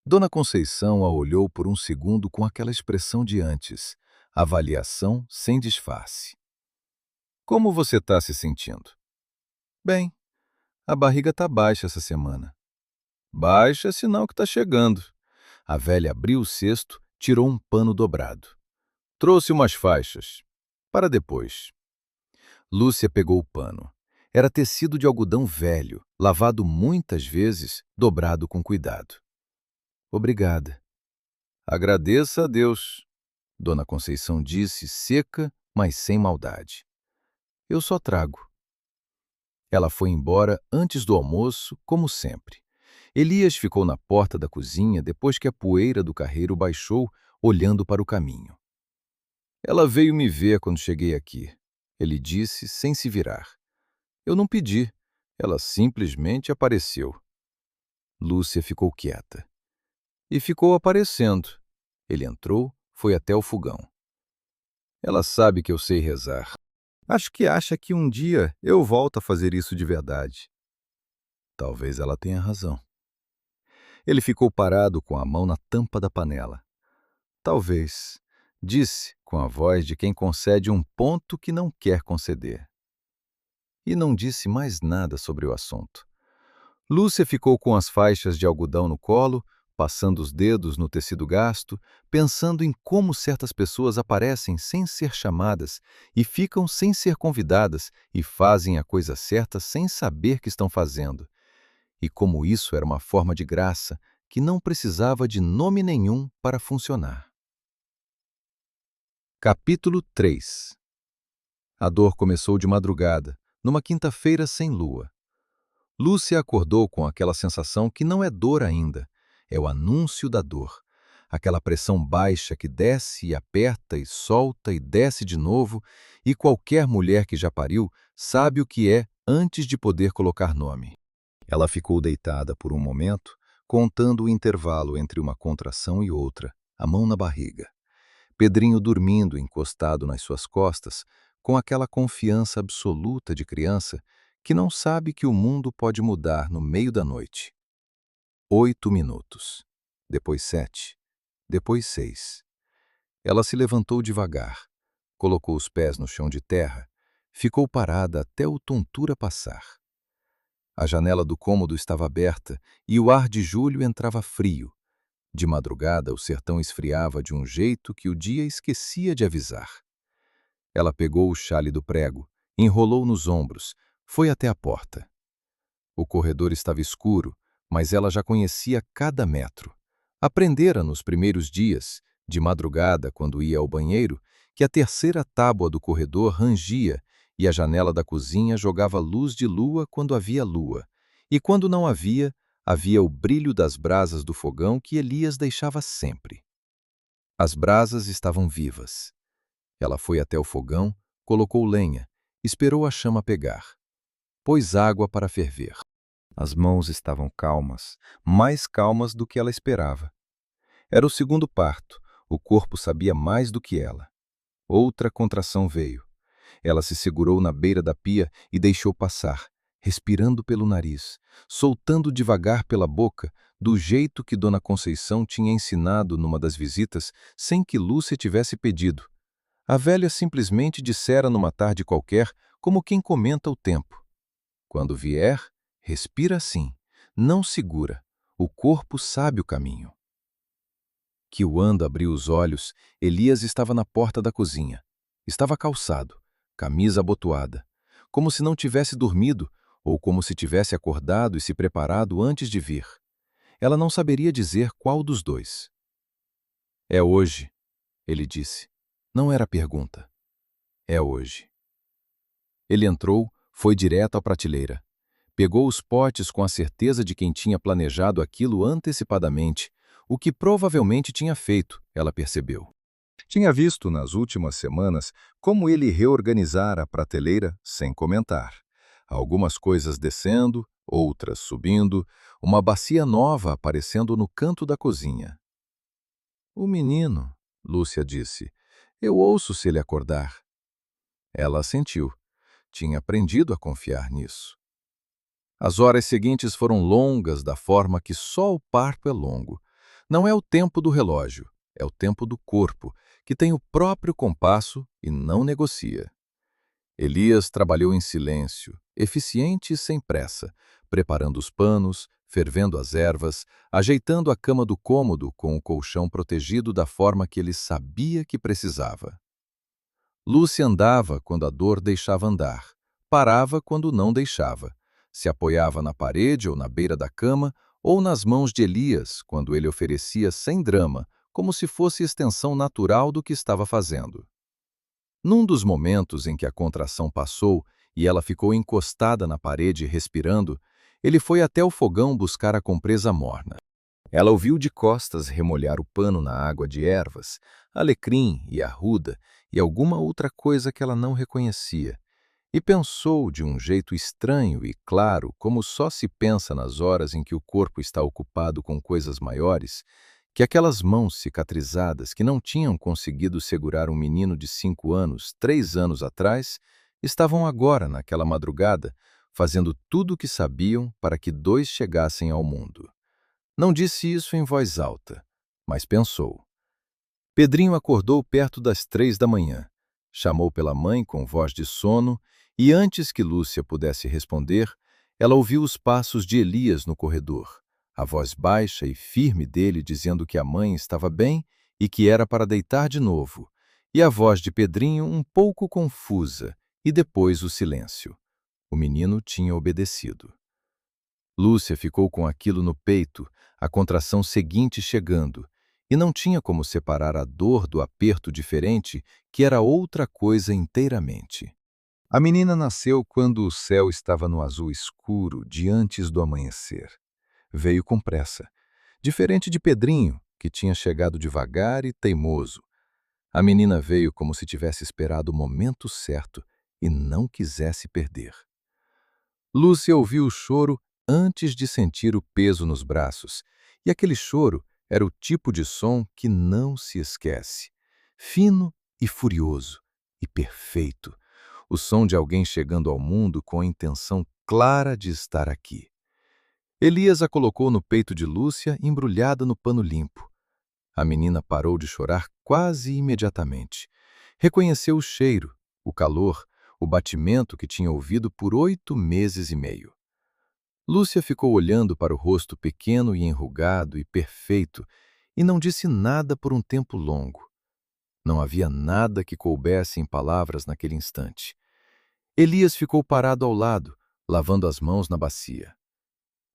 Dona Conceição a olhou por um segundo com aquela expressão de antes, avaliação sem disfarce. Como você está se sentindo? Bem, a barriga está baixa essa semana. Baixa é sinal que está chegando. A velha abriu o cesto, tirou um pano dobrado. Trouxe umas faixas. Para depois. Lúcia pegou o pano. Era tecido de algodão velho, lavado muitas vezes, dobrado com cuidado. Obrigada. Agradeça a Deus, Dona Conceição disse, seca, mas sem maldade. Eu só trago. Ela foi embora antes do almoço, como sempre. Elias ficou na porta da cozinha depois que a poeira do carreiro baixou, olhando para o caminho. Ela veio me ver quando cheguei aqui, ele disse, sem se virar. Eu não pedi, ela simplesmente apareceu. Lúcia ficou quieta. E ficou aparecendo. Ele entrou, foi até o fogão. Ela sabe que eu sei rezar. Acho que acha que um dia eu volto a fazer isso de verdade. Talvez ela tenha razão. Ele ficou parado com a mão na tampa da panela. Talvez, disse com a voz de quem concede um ponto que não quer conceder. E não disse mais nada sobre o assunto. Lúcia ficou com as faixas de algodão no colo, passando os dedos no tecido gasto, pensando em como certas pessoas aparecem sem ser chamadas e ficam sem ser convidadas e fazem a coisa certa sem saber que estão fazendo. E como isso era uma forma de graça que não precisava de nome nenhum para funcionar. Capítulo 3. A dor começou de madrugada, numa quinta-feira sem lua. Lúcia acordou com aquela sensação que não é dor ainda, é o anúncio da dor. Aquela pressão baixa que desce e aperta e solta e desce de novo, e qualquer mulher que já pariu sabe o que é antes de poder colocar nome. Ela ficou deitada por um momento, contando o intervalo entre uma contração e outra, a mão na barriga. Pedrinho dormindo encostado nas suas costas, com aquela confiança absoluta de criança que não sabe que o mundo pode mudar no meio da noite. 8 minutos. Depois 7. Depois 6. Ela se levantou devagar, colocou os pés no chão de terra, ficou parada até o tontura passar. A janela do cômodo estava aberta e o ar de julho entrava frio. De madrugada, o sertão esfriava de um jeito que o dia esquecia de avisar. Ela pegou o xale do prego, enrolou nos ombros, foi até a porta. O corredor estava escuro, mas ela já conhecia cada metro. Aprendera nos primeiros dias, de madrugada, quando ia ao banheiro, que a terceira tábua do corredor rangia e a janela da cozinha jogava luz de lua quando havia lua, e quando não havia, havia o brilho das brasas do fogão que Elias deixava sempre. As brasas estavam vivas. Ela foi até o fogão, colocou lenha, esperou a chama pegar. Pôs água para ferver. As mãos estavam calmas, mais calmas do que ela esperava. Era o segundo parto, o corpo sabia mais do que ela. Outra contração veio. Ela se segurou na beira da pia e deixou passar, respirando pelo nariz, soltando devagar pela boca, do jeito que Dona Conceição tinha ensinado numa das visitas, sem que Lúcia tivesse pedido. A velha simplesmente dissera numa tarde qualquer, como quem comenta o tempo. Quando vier, respira assim, não segura, o corpo sabe o caminho. Kiwanda abriu os olhos, Elias estava na porta da cozinha. Estava calçado, camisa abotoada, como se não tivesse dormido ou como se tivesse acordado e se preparado antes de vir. Ela não saberia dizer qual dos dois. É hoje, ele disse. Não era pergunta. É hoje. Ele entrou, foi direto à prateleira. Pegou os potes com a certeza de quem tinha planejado aquilo antecipadamente, o que provavelmente tinha feito, ela percebeu. Tinha visto nas últimas semanas como ele reorganizara a prateleira sem comentar. Algumas coisas descendo, outras subindo, uma bacia nova aparecendo no canto da cozinha. "O menino", Lúcia disse, "eu ouço se ele acordar." Ela assentiu. Tinha aprendido a confiar nisso. As horas seguintes foram longas da forma que só o parto é longo. Não é o tempo do relógio, é o tempo do corpo, que tem o próprio compasso e não negocia. Elias trabalhou em silêncio, eficiente e sem pressa, preparando os panos, fervendo as ervas, ajeitando a cama do cômodo com o colchão protegido da forma que ele sabia que precisava. Lúcia andava quando a dor deixava andar, parava quando não deixava, se apoiava na parede ou na beira da cama ou nas mãos de Elias quando ele oferecia sem drama, como se fosse extensão natural do que estava fazendo. Num dos momentos em que a contração passou e ela ficou encostada na parede respirando, ele foi até o fogão buscar a compresa morna. Ela ouviu de costas remolhar o pano na água de ervas, alecrim e arruda e alguma outra coisa que ela não reconhecia, e pensou de um jeito estranho e claro, como só se pensa nas horas em que o corpo está ocupado com coisas maiores, que aquelas mãos cicatrizadas que não tinham conseguido segurar um menino de 5 anos, 3 anos atrás, estavam agora, naquela madrugada, fazendo tudo o que sabiam para que dois chegassem ao mundo. Não disse isso em voz alta, mas pensou. Pedrinho acordou perto das 3 da manhã, chamou pela mãe com voz de sono e antes que Lúcia pudesse responder, ela ouviu os passos de Elias no corredor, a voz baixa e firme dele dizendo que a mãe estava bem e que era para deitar de novo, e a voz de Pedrinho um pouco confusa, e depois o silêncio. O menino tinha obedecido. Lúcia ficou com aquilo no peito, a contração seguinte chegando, e não tinha como separar a dor do aperto diferente, que era outra coisa inteiramente. A menina nasceu quando o céu estava no azul escuro de antes do amanhecer. Veio com pressa, diferente de Pedrinho, que tinha chegado devagar e teimoso. A menina veio como se tivesse esperado o momento certo e não quisesse perder. Lúcia ouviu o choro antes de sentir o peso nos braços, e aquele choro era o tipo de som que não se esquece. Fino e furioso, e perfeito. O som de alguém chegando ao mundo com a intenção clara de estar aqui. Elias a colocou no peito de Lúcia, embrulhada no pano limpo. A menina parou de chorar quase imediatamente. Reconheceu o cheiro, o calor, o batimento que tinha ouvido por 8 meses e meio. Lúcia ficou olhando para o rosto pequeno e enrugado e perfeito e não disse nada por um tempo longo. Não havia nada que coubesse em palavras naquele instante. Elias ficou parado ao lado, lavando as mãos na bacia.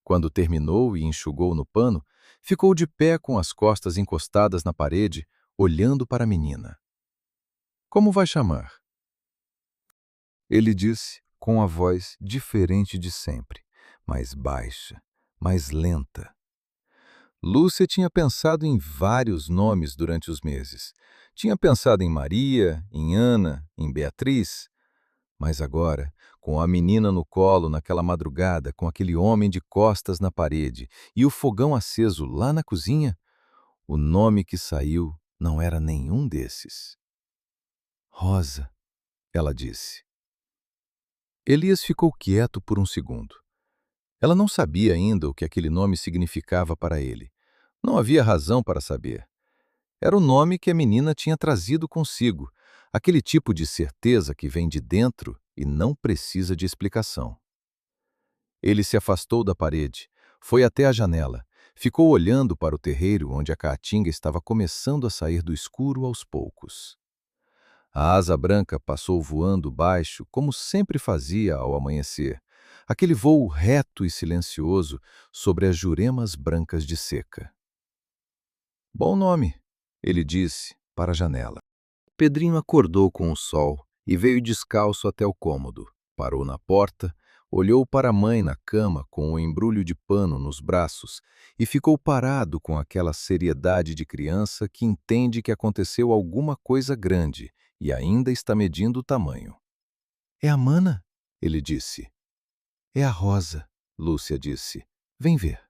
Quando terminou e enxugou no pano, ficou de pé com as costas encostadas na parede, olhando para a menina. Como vai chamar? Ele disse com a voz diferente de sempre, mais baixa, mais lenta. Lúcia tinha pensado em vários nomes durante os meses. Tinha pensado em Maria, em Ana, em Beatriz. Mas agora, com a menina no colo naquela madrugada, com aquele homem de costas na parede e o fogão aceso lá na cozinha, o nome que saiu não era nenhum desses. Rosa, ela disse. Elias ficou quieto por um segundo. Ela não sabia ainda o que aquele nome significava para ele. Não havia razão para saber. Era o nome que a menina tinha trazido consigo, aquele tipo de certeza que vem de dentro e não precisa de explicação. Ele se afastou da parede, foi até a janela, ficou olhando para o terreiro onde a caatinga estava começando a sair do escuro aos poucos. A asa branca passou voando baixo, como sempre fazia ao amanhecer, aquele voo reto e silencioso sobre as juremas brancas de seca. Bom nome, ele disse, para a janela. Pedrinho acordou com o sol e veio descalço até o cômodo. Parou na porta, olhou para a mãe na cama com o embrulho de pano nos braços e ficou parado com aquela seriedade de criança que entende que aconteceu alguma coisa grande e ainda está medindo o tamanho. É a Mana, ele disse. É a Rosa, Lúcia disse. Vem ver.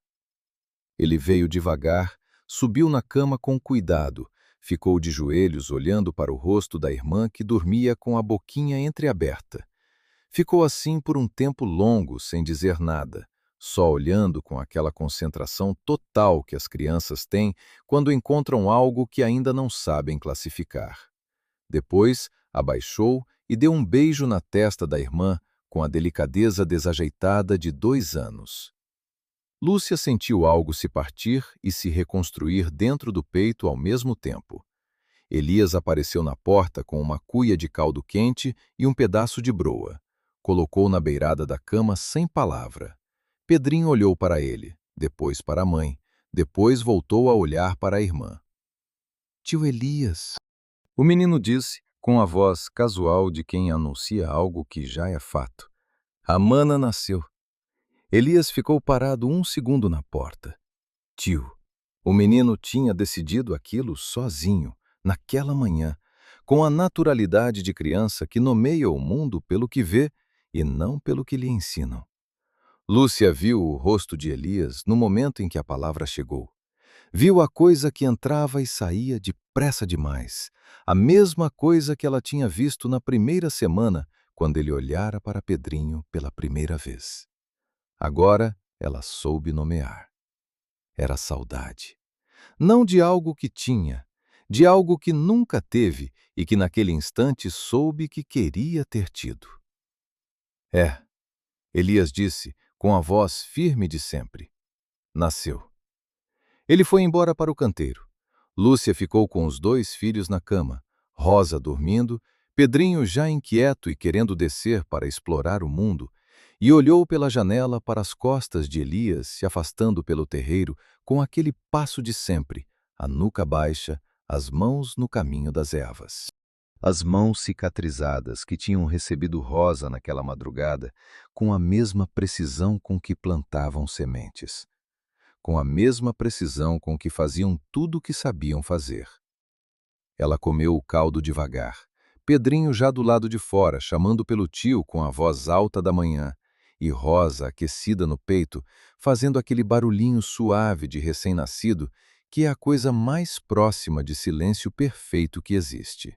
Ele veio devagar, subiu na cama com cuidado, ficou de joelhos olhando para o rosto da irmã que dormia com a boquinha entreaberta. Ficou assim por um tempo longo, sem dizer nada, só olhando com aquela concentração total que as crianças têm quando encontram algo que ainda não sabem classificar. Depois, abaixou e deu um beijo na testa da irmã com a delicadeza desajeitada de 2 anos. Lúcia sentiu algo se partir e se reconstruir dentro do peito ao mesmo tempo. Elias apareceu na porta com uma cuia de caldo quente e um pedaço de broa. Colocou na beirada da cama sem palavra. Pedrinho olhou para ele, depois para a mãe, depois voltou a olhar para a irmã. Tio Elias, o menino disse, com a voz casual de quem anuncia algo que já é fato. A Mana nasceu. Elias ficou parado um segundo na porta. Tio, o menino tinha decidido aquilo sozinho, naquela manhã, com a naturalidade de criança que nomeia o mundo pelo que vê e não pelo que lhe ensinam. Lúcia viu o rosto de Elias no momento em que a palavra chegou. Viu a coisa que entrava e saía depressa demais, a mesma coisa que ela tinha visto na primeira semana, quando ele olhara para Pedrinho pela primeira vez. Agora ela soube nomear. Era saudade. Não de algo que tinha, de algo que nunca teve e que naquele instante soube que queria ter tido. É, Elias disse, com a voz firme de sempre. Nasceu. Ele foi embora para o canteiro. Lúcia ficou com os 2 filhos na cama, Rosa dormindo, Pedrinho já inquieto e querendo descer para explorar o mundo, e olhou pela janela para as costas de Elias se afastando pelo terreiro com aquele passo de sempre, a nuca baixa, as mãos no caminho das ervas. As mãos cicatrizadas que tinham recebido rosa naquela madrugada, com a mesma precisão com que plantavam sementes, com a mesma precisão com que faziam tudo o que sabiam fazer. Ela comeu o caldo devagar, Pedrinho já do lado de fora, chamando pelo tio com a voz alta da manhã, e Rosa, aquecida no peito, fazendo aquele barulhinho suave de recém-nascido, que é a coisa mais próxima de silêncio perfeito que existe.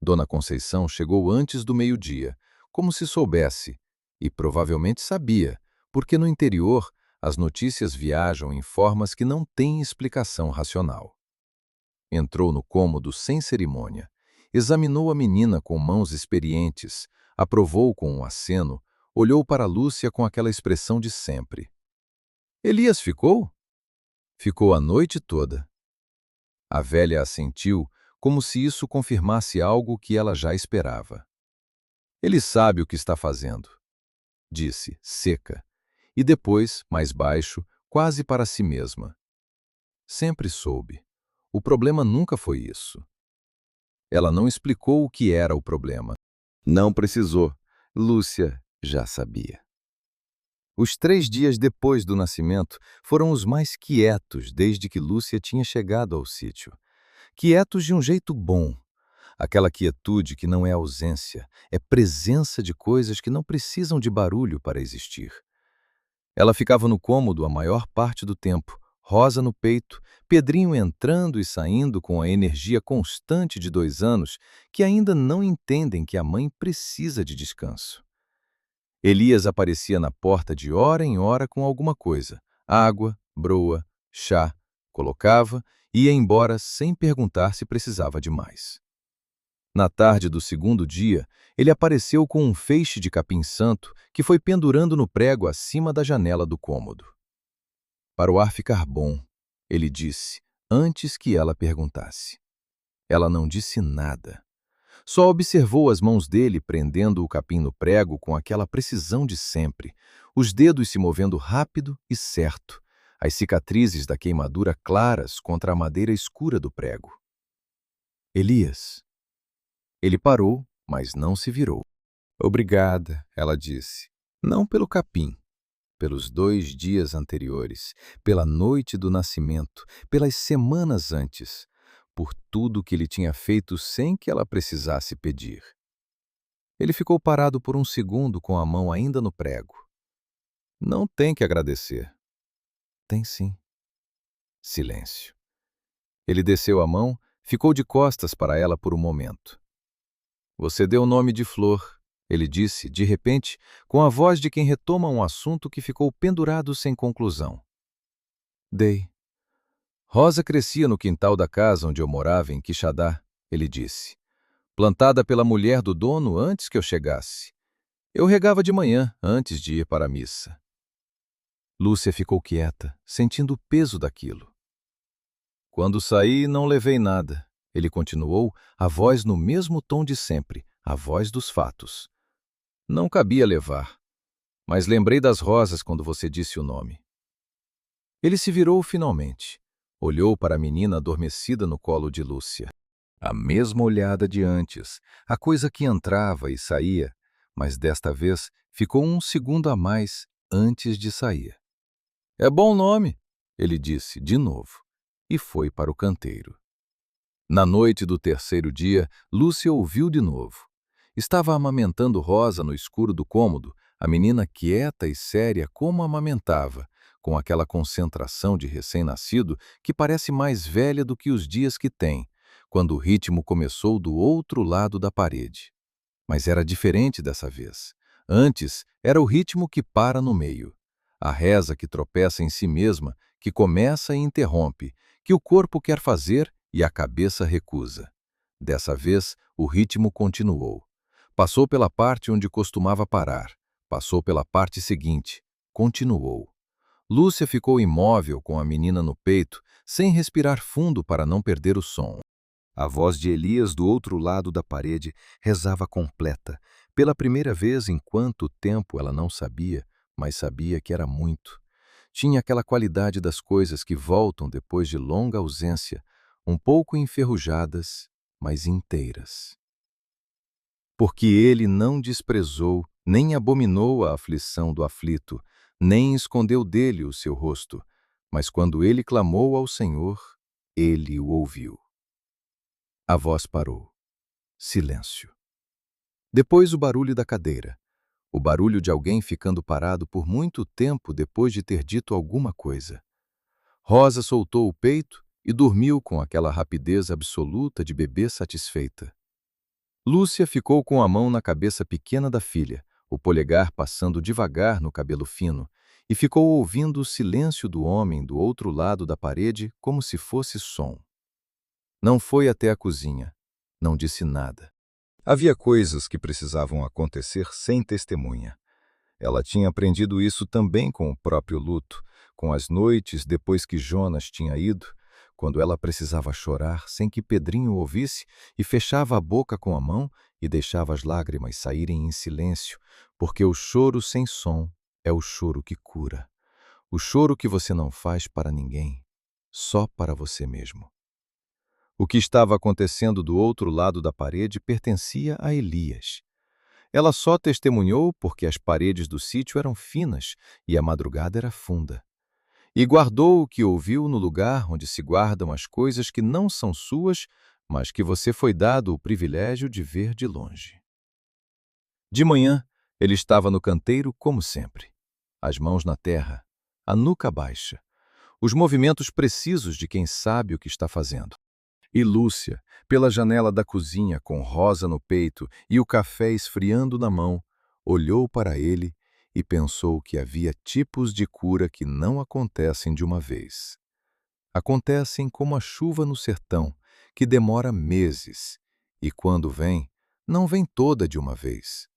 Dona Conceição chegou antes do meio-dia, como se soubesse, e provavelmente sabia, porque no interior as notícias viajam em formas que não têm explicação racional. Entrou no cômodo sem cerimônia, examinou a menina com mãos experientes, aprovou com um aceno, olhou para Lúcia com aquela expressão de sempre. Elias ficou? Ficou a noite toda. A velha assentiu, como se isso confirmasse algo que ela já esperava. Ele sabe o que está fazendo, disse, seca, e depois, mais baixo, quase para si mesma. Sempre soube. O problema nunca foi isso. Ela não explicou o que era o problema. Não precisou. Lúcia já sabia. Os 3 dias depois do nascimento foram os mais quietos desde que Lúcia tinha chegado ao sítio. Quietos de um jeito bom. Aquela quietude que não é ausência, é presença de coisas que não precisam de barulho para existir. Ela ficava no cômodo a maior parte do tempo, Rosa no peito, Pedrinho entrando e saindo com a energia constante de 2 anos que ainda não entendem que a mãe precisa de descanso. Elias aparecia na porta de hora em hora com alguma coisa, água, broa, chá, colocava e ia embora sem perguntar se precisava de mais. Na tarde do segundo dia, ele apareceu com um feixe de capim-santo que foi pendurando no prego acima da janela do cômodo. Para o ar ficar bom, ele disse, antes que ela perguntasse. Ela não disse nada. Só observou as mãos dele prendendo o capim no prego com aquela precisão de sempre, os dedos se movendo rápido e certo, as cicatrizes da queimadura claras contra a madeira escura do prego. Elias. Ele parou, mas não se virou. Obrigada, ela disse. Não pelo capim, pelos 2 dias anteriores, pela noite do nascimento, pelas semanas antes, por tudo que ele tinha feito sem que ela precisasse pedir. Ele ficou parado por um segundo com a mão ainda no prego. Não tem que agradecer. Tem sim. Silêncio. Ele desceu a mão, ficou de costas para ela por um momento. Você deu o nome de Flor, ele disse, de repente, com a voz de quem retoma um assunto que ficou pendurado sem conclusão. Dei. Rosa crescia no quintal da casa onde eu morava, em Quixadá, ele disse. Plantada pela mulher do dono antes que eu chegasse. Eu regava de manhã, antes de ir para a missa. Lúcia ficou quieta, sentindo o peso daquilo. Quando saí, não levei nada. Ele continuou, a voz no mesmo tom de sempre, a voz dos fatos. Não cabia levar, mas lembrei das rosas quando você disse o nome. Ele se virou finalmente. Olhou para a menina adormecida no colo de Lúcia. A mesma olhada de antes, a coisa que entrava e saía, mas desta vez ficou um segundo a mais antes de sair. É bom nome, ele disse de novo, e foi para o canteiro. Na noite do terceiro dia, Lúcia ouviu de novo. Estava amamentando Rosa no escuro do cômodo, a menina quieta e séria como amamentava, com aquela concentração de recém-nascido que parece mais velha do que os dias que tem, quando o ritmo começou do outro lado da parede. Mas era diferente dessa vez. Antes, era o ritmo que para no meio. A reza que tropeça em si mesma, que começa e interrompe, que o corpo quer fazer e a cabeça recusa. Dessa vez, o ritmo continuou. Passou pela parte onde costumava parar. Passou pela parte seguinte. Continuou. Lúcia ficou imóvel com a menina no peito, sem respirar fundo para não perder o som. A voz de Elias do outro lado da parede rezava completa, pela primeira vez em quanto tempo ela não sabia, mas sabia que era muito. Tinha aquela qualidade das coisas que voltam depois de longa ausência, um pouco enferrujadas mas inteiras. Porque ele não desprezou, nem abominou a aflição do aflito, nem escondeu dele o seu rosto, mas quando ele clamou ao Senhor, ele o ouviu. A voz parou. Silêncio. Depois o barulho da cadeira. O barulho de alguém ficando parado por muito tempo depois de ter dito alguma coisa. Rosa soltou o peito e dormiu com aquela rapidez absoluta de bebê satisfeita. Lúcia ficou com a mão na cabeça pequena da filha, o polegar passando devagar no cabelo fino, e ficou ouvindo o silêncio do homem do outro lado da parede como se fosse som. Não foi até a cozinha. Não disse nada. Havia coisas que precisavam acontecer sem testemunha. Ela tinha aprendido isso também com o próprio luto, com as noites depois que Jonas tinha ido, quando ela precisava chorar sem que Pedrinho ouvisse e fechava a boca com a mão e deixava as lágrimas saírem em silêncio, porque o choro sem som é o choro que cura. O choro que você não faz para ninguém, só para você mesmo. O que estava acontecendo do outro lado da parede pertencia a Elias. Ela só testemunhou porque as paredes do sítio eram finas e a madrugada era funda. E guardou o que ouviu no lugar onde se guardam as coisas que não são suas, mas que você foi dado o privilégio de ver de longe. De manhã, ele estava no canteiro como sempre. As mãos na terra, a nuca baixa, os movimentos precisos de quem sabe o que está fazendo. E Lúcia, pela janela da cozinha com Rosa no peito e o café esfriando na mão, olhou para ele e pensou que havia tipos de cura que não acontecem de uma vez. Acontecem como a chuva no sertão, que demora meses, e quando vem, não vem toda de uma vez.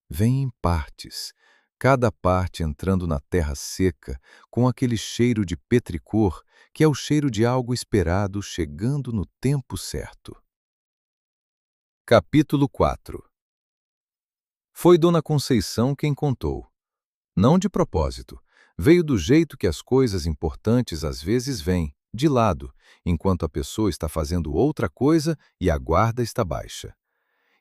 Vem em partes, cada parte entrando na terra seca, com aquele cheiro de petricor, que é o cheiro de algo esperado chegando no tempo certo. Capítulo 4. Foi Dona Conceição quem contou. Não de propósito, veio do jeito que as coisas importantes às vezes vêm, de lado, enquanto a pessoa está fazendo outra coisa e a guarda está baixa.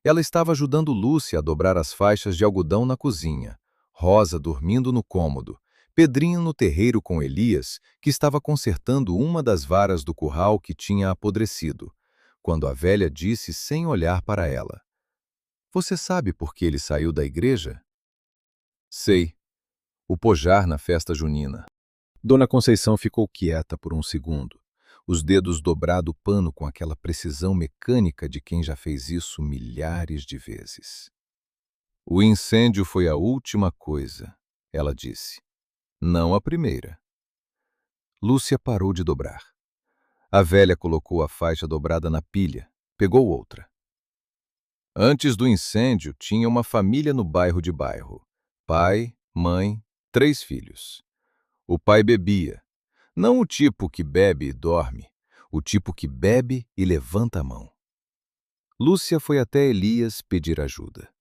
Ela estava ajudando Lúcia a dobrar as faixas de algodão na cozinha, Rosa dormindo no cômodo, Pedrinho no terreiro com Elias, que estava consertando uma das varas do curral que tinha apodrecido, quando a velha disse sem olhar para ela: "Você sabe por que ele saiu da igreja?" "Sei. O pojar na festa junina." Dona Conceição ficou quieta por um segundo, os dedos dobrado o pano com aquela precisão mecânica de quem já fez isso milhares de vezes. "O incêndio foi a última coisa," ela disse. "Não a primeira." Lúcia parou de dobrar. A velha colocou a faixa dobrada na pilha, pegou outra. "Antes do incêndio, tinha uma família no bairro de bairro. Pai, mãe, 3 filhos. O pai bebia. Não o tipo que bebe e dorme, o tipo que bebe e levanta a mão." Lúcia foi até Elias pedir ajuda.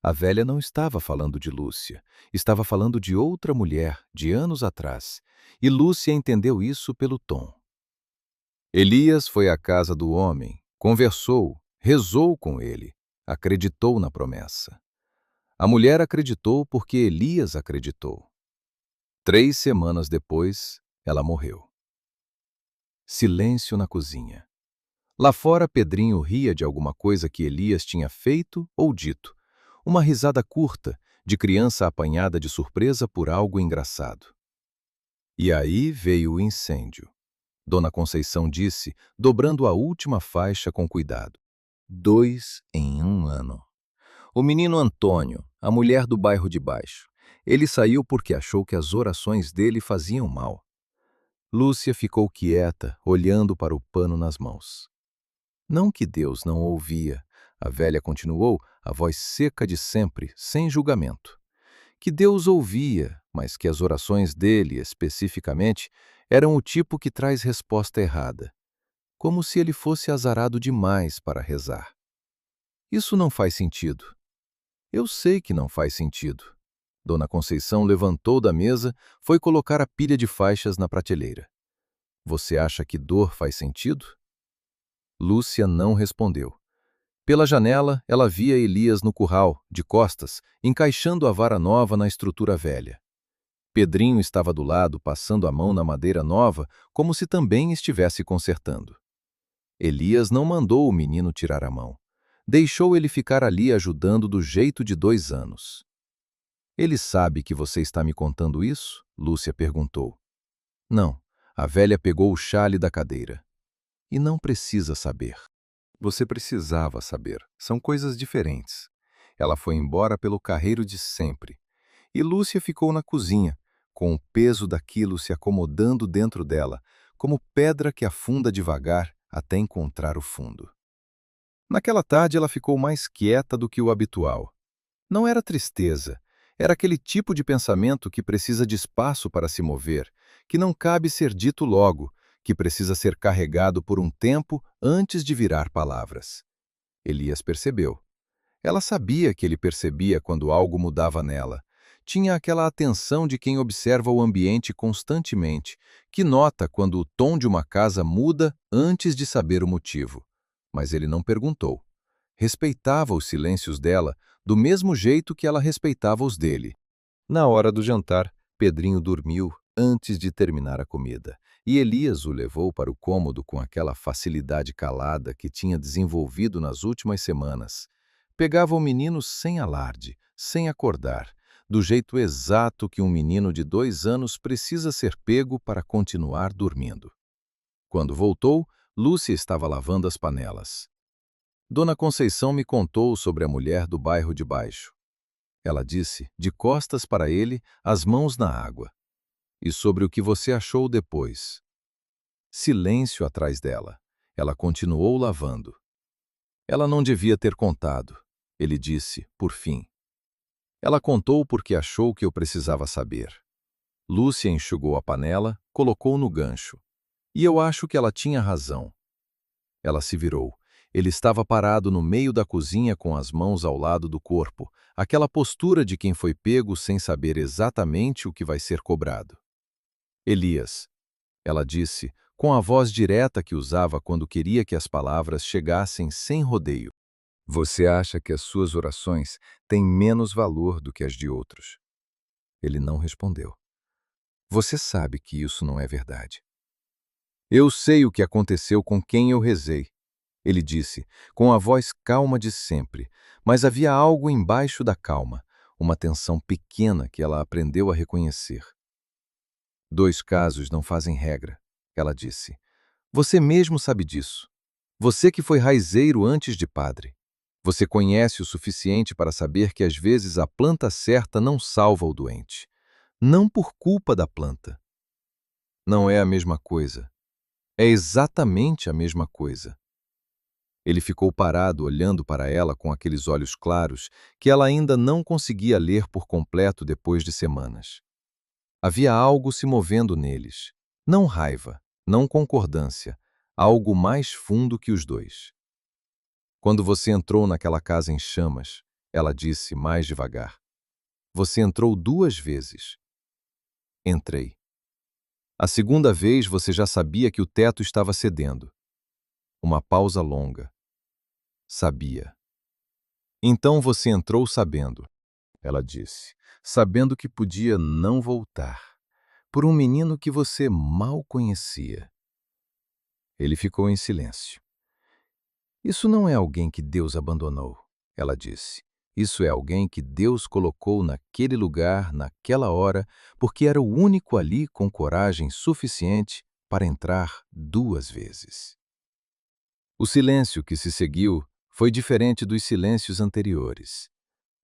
A velha não estava falando de Lúcia, estava falando de outra mulher, de anos atrás, e Lúcia entendeu isso pelo tom. Elias foi à casa do homem, conversou, rezou com ele, acreditou na promessa. A mulher acreditou porque Elias acreditou. 3 semanas depois, ela morreu. Silêncio na cozinha. Lá fora, Pedrinho ria de alguma coisa que Elias tinha feito ou dito. Uma risada curta, de criança apanhada de surpresa por algo engraçado. E aí veio o incêndio. Dona Conceição disse, dobrando a última faixa com cuidado. 2 em 1 ano. O menino Antônio, a mulher do bairro de baixo. Ele saiu porque achou que as orações dele faziam mal. Lúcia ficou quieta, olhando para o pano nas mãos. Não que Deus não ouvia, a velha continuou, a voz seca de sempre, sem julgamento. Que Deus ouvia, mas que as orações dele, especificamente, eram o tipo que traz resposta errada. Como se ele fosse azarado demais para rezar. Isso não faz sentido. Eu sei que não faz sentido. Dona Conceição levantou da mesa, foi colocar a pilha de faixas na prateleira. Você acha que dor faz sentido? Lúcia não respondeu. Pela janela, ela via Elias no curral, de costas, encaixando a vara nova na estrutura velha. Pedrinho estava do lado, passando a mão na madeira nova, como se também estivesse consertando. Elias não mandou o menino tirar a mão. Deixou ele ficar ali ajudando do jeito de 2 anos. Ele sabe que você está me contando isso? Lúcia perguntou. Não. A velha pegou o chale da cadeira. E não precisa saber. Você precisava saber. São coisas diferentes. Ela foi embora pelo carreiro de sempre. E Lúcia ficou na cozinha, com o peso daquilo se acomodando dentro dela, como pedra que afunda devagar até encontrar o fundo. Naquela tarde ela ficou mais quieta do que o habitual. Não era tristeza, era aquele tipo de pensamento que precisa de espaço para se mover, que não cabe ser dito logo, que precisa ser carregado por um tempo antes de virar palavras. Elias percebeu. Ela sabia que ele percebia quando algo mudava nela. Tinha aquela atenção de quem observa o ambiente constantemente, que nota quando o tom de uma casa muda antes de saber o motivo. Mas ele não perguntou. Respeitava os silêncios dela do mesmo jeito que ela respeitava os dele. Na hora do jantar, Pedrinho dormiu antes de terminar a comida, e Elias o levou para o cômodo com aquela facilidade calada que tinha desenvolvido nas últimas semanas. Pegava o menino sem alarde, sem acordar, do jeito exato que um menino de 2 anos precisa ser pego para continuar dormindo. Quando voltou, Lúcia estava lavando as panelas. Dona Conceição me contou sobre a mulher do bairro de baixo. Ela disse, de costas para ele, as mãos na água. E sobre o que você achou depois. Silêncio atrás dela. Ela continuou lavando. Ela não devia ter contado. Ele disse, por fim. Ela contou porque achou que eu precisava saber. Lúcia enxugou a panela, colocou no gancho. E eu acho que ela tinha razão. Ela se virou. Ele estava parado no meio da cozinha com as mãos ao lado do corpo, aquela postura de quem foi pego sem saber exatamente o que vai ser cobrado. Elias, ela disse, com a voz direta que usava quando queria que as palavras chegassem sem rodeio. Você acha que as suas orações têm menos valor do que as de outros? Ele não respondeu. Você sabe que isso não é verdade. Eu sei o que aconteceu com quem eu rezei. Ele disse, com a voz calma de sempre, mas havia algo embaixo da calma, uma tensão pequena que ela aprendeu a reconhecer. 2 casos não fazem regra, ela disse. Você mesmo sabe disso. Você que foi raizeiro antes de padre. Você conhece o suficiente para saber que às vezes a planta certa não salva o doente. Não por culpa da planta. Não é a mesma coisa. É exatamente a mesma coisa. Ele ficou parado olhando para ela com aqueles olhos claros que ela ainda não conseguia ler por completo depois de semanas. Havia algo se movendo neles. Não raiva, não concordância, algo mais fundo que os dois. Quando você entrou naquela casa em chamas, ela disse mais devagar. Você entrou 2 vezes. Entrei. A segunda vez você já sabia que o teto estava cedendo. Uma pausa longa. Sabia. Então você entrou sabendo, ela disse, sabendo que podia não voltar, por um menino que você mal conhecia. Ele ficou em silêncio. Isso não é alguém que Deus abandonou, ela disse. Isso é alguém que Deus colocou naquele lugar, naquela hora, porque era o único ali com coragem suficiente para entrar 2 vezes. O silêncio que se seguiu foi diferente dos silêncios anteriores.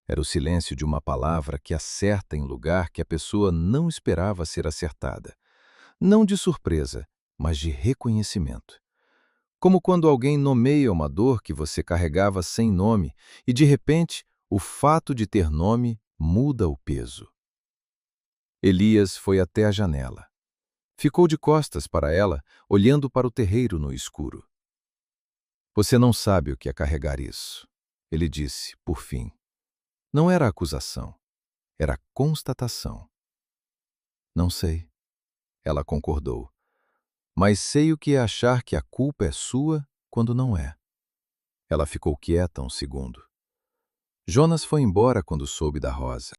Era o silêncio de uma palavra que acerta em lugar que a pessoa não esperava ser acertada. Não de surpresa, mas de reconhecimento. Como quando alguém nomeia uma dor que você carregava sem nome e, de repente, o fato de ter nome muda o peso. Elias foi até a janela. Ficou de costas para ela, olhando para o terreiro no escuro. Você não sabe o que é carregar isso, ele disse, por fim. Não era acusação, era constatação. Não sei, ela concordou. Mas sei o que é achar que a culpa é sua quando não é. Ela ficou quieta um segundo. Jonas foi embora quando soube da Rosa.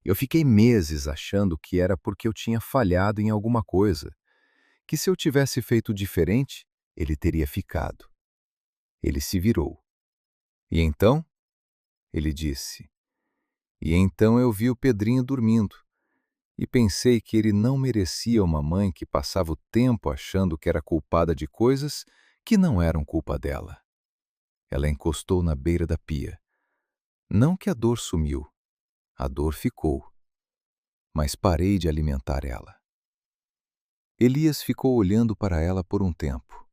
Eu fiquei meses achando que era porque eu tinha falhado em alguma coisa, que se eu tivesse feito diferente, ele teria ficado. Ele se virou. E então? Ele disse. E então eu vi o Pedrinho dormindo. E pensei que ele não merecia uma mãe que passava o tempo achando que era culpada de coisas que não eram culpa dela. Ela encostou na beira da pia. Não que a dor sumiu, a dor ficou. Mas parei de alimentar ela. Elias ficou olhando para ela por um tempo.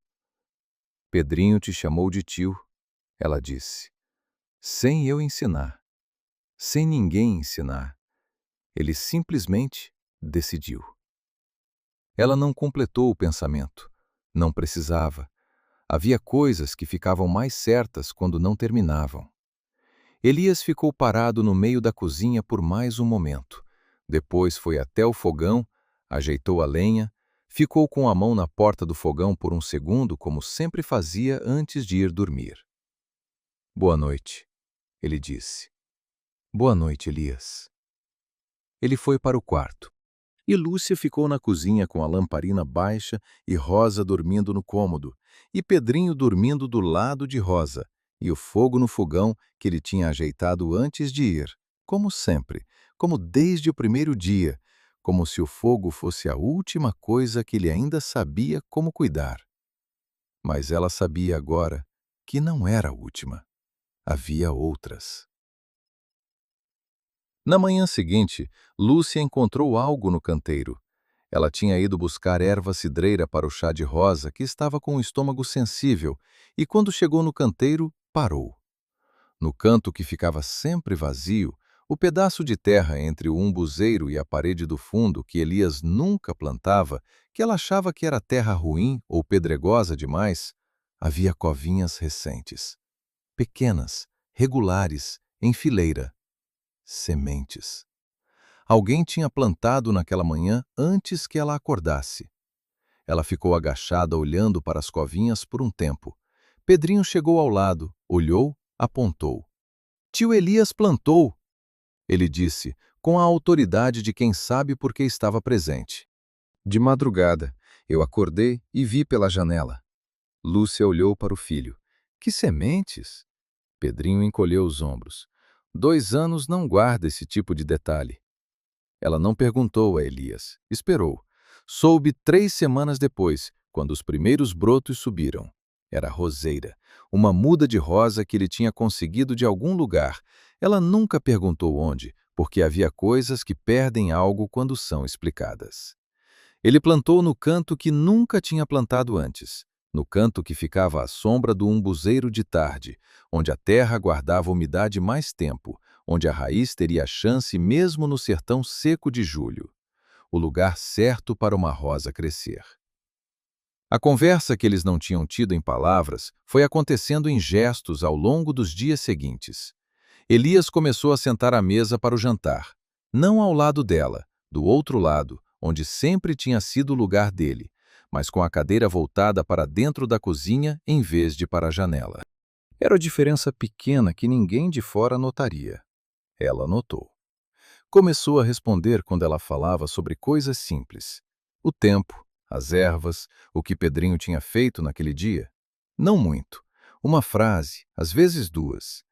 Pedrinho te chamou de tio, ela disse. Sem eu ensinar. Sem ninguém ensinar. Ele simplesmente decidiu. Ela não completou o pensamento. Não precisava. Havia coisas que ficavam mais certas quando não terminavam. Elias ficou parado no meio da cozinha por mais um momento. Depois foi até o fogão, ajeitou a lenha, ficou com a mão na porta do fogão por um segundo, como sempre fazia antes de ir dormir. Boa noite, ele disse. Boa noite, Elias. Ele foi para o quarto. E Lúcia ficou na cozinha com a lamparina baixa e Rosa dormindo no cômodo, e Pedrinho dormindo do lado de Rosa, e o fogo no fogão que ele tinha ajeitado antes de ir, como sempre, como desde o primeiro dia, como se o fogo fosse a última coisa que ele ainda sabia como cuidar. Mas ela sabia agora que não era a última. Havia outras. Na manhã seguinte, Lúcia encontrou algo no canteiro. Ela tinha ido buscar erva cidreira para o chá de Rosa, que estava com o estômago sensível, e quando chegou no canteiro, parou. No canto que ficava sempre vazio, o pedaço de terra entre o umbuzeiro e a parede do fundo que Elias nunca plantava, que ela achava que era terra ruim ou pedregosa demais, havia covinhas recentes. Pequenas, regulares, em fileira. Sementes. Alguém tinha plantado naquela manhã antes que ela acordasse. Ela ficou agachada olhando para as covinhas por um tempo. Pedrinho chegou ao lado, olhou, apontou. Tio Elias plantou, ele disse, com a autoridade de quem sabe porque estava presente. De madrugada, eu acordei e vi pela janela. Lúcia olhou para o filho. Que sementes? Pedrinho encolheu os ombros. 2 anos não guarda esse tipo de detalhe. Ela não perguntou a Elias. Esperou. Soube 3 semanas depois, quando os primeiros brotos subiram. Era roseira, uma muda de rosa que ele tinha conseguido de algum lugar. Ela nunca perguntou onde, porque havia coisas que perdem algo quando são explicadas. Ele plantou no canto que nunca tinha plantado antes, no canto que ficava à sombra do umbuzeiro de tarde, onde a terra guardava umidade mais tempo, onde a raiz teria chance mesmo no sertão seco de julho. O lugar certo para uma rosa crescer. A conversa que eles não tinham tido em palavras foi acontecendo em gestos ao longo dos dias seguintes. Elias começou a sentar à mesa para o jantar, não ao lado dela, do outro lado, onde sempre tinha sido o lugar dele, mas com a cadeira voltada para dentro da cozinha em vez de para a janela. Era uma diferença pequena que ninguém de fora notaria. Ela notou. Começou a responder quando ela falava sobre coisas simples. O tempo, as ervas, o que Pedrinho tinha feito naquele dia. Não muito. Uma frase, às vezes 2.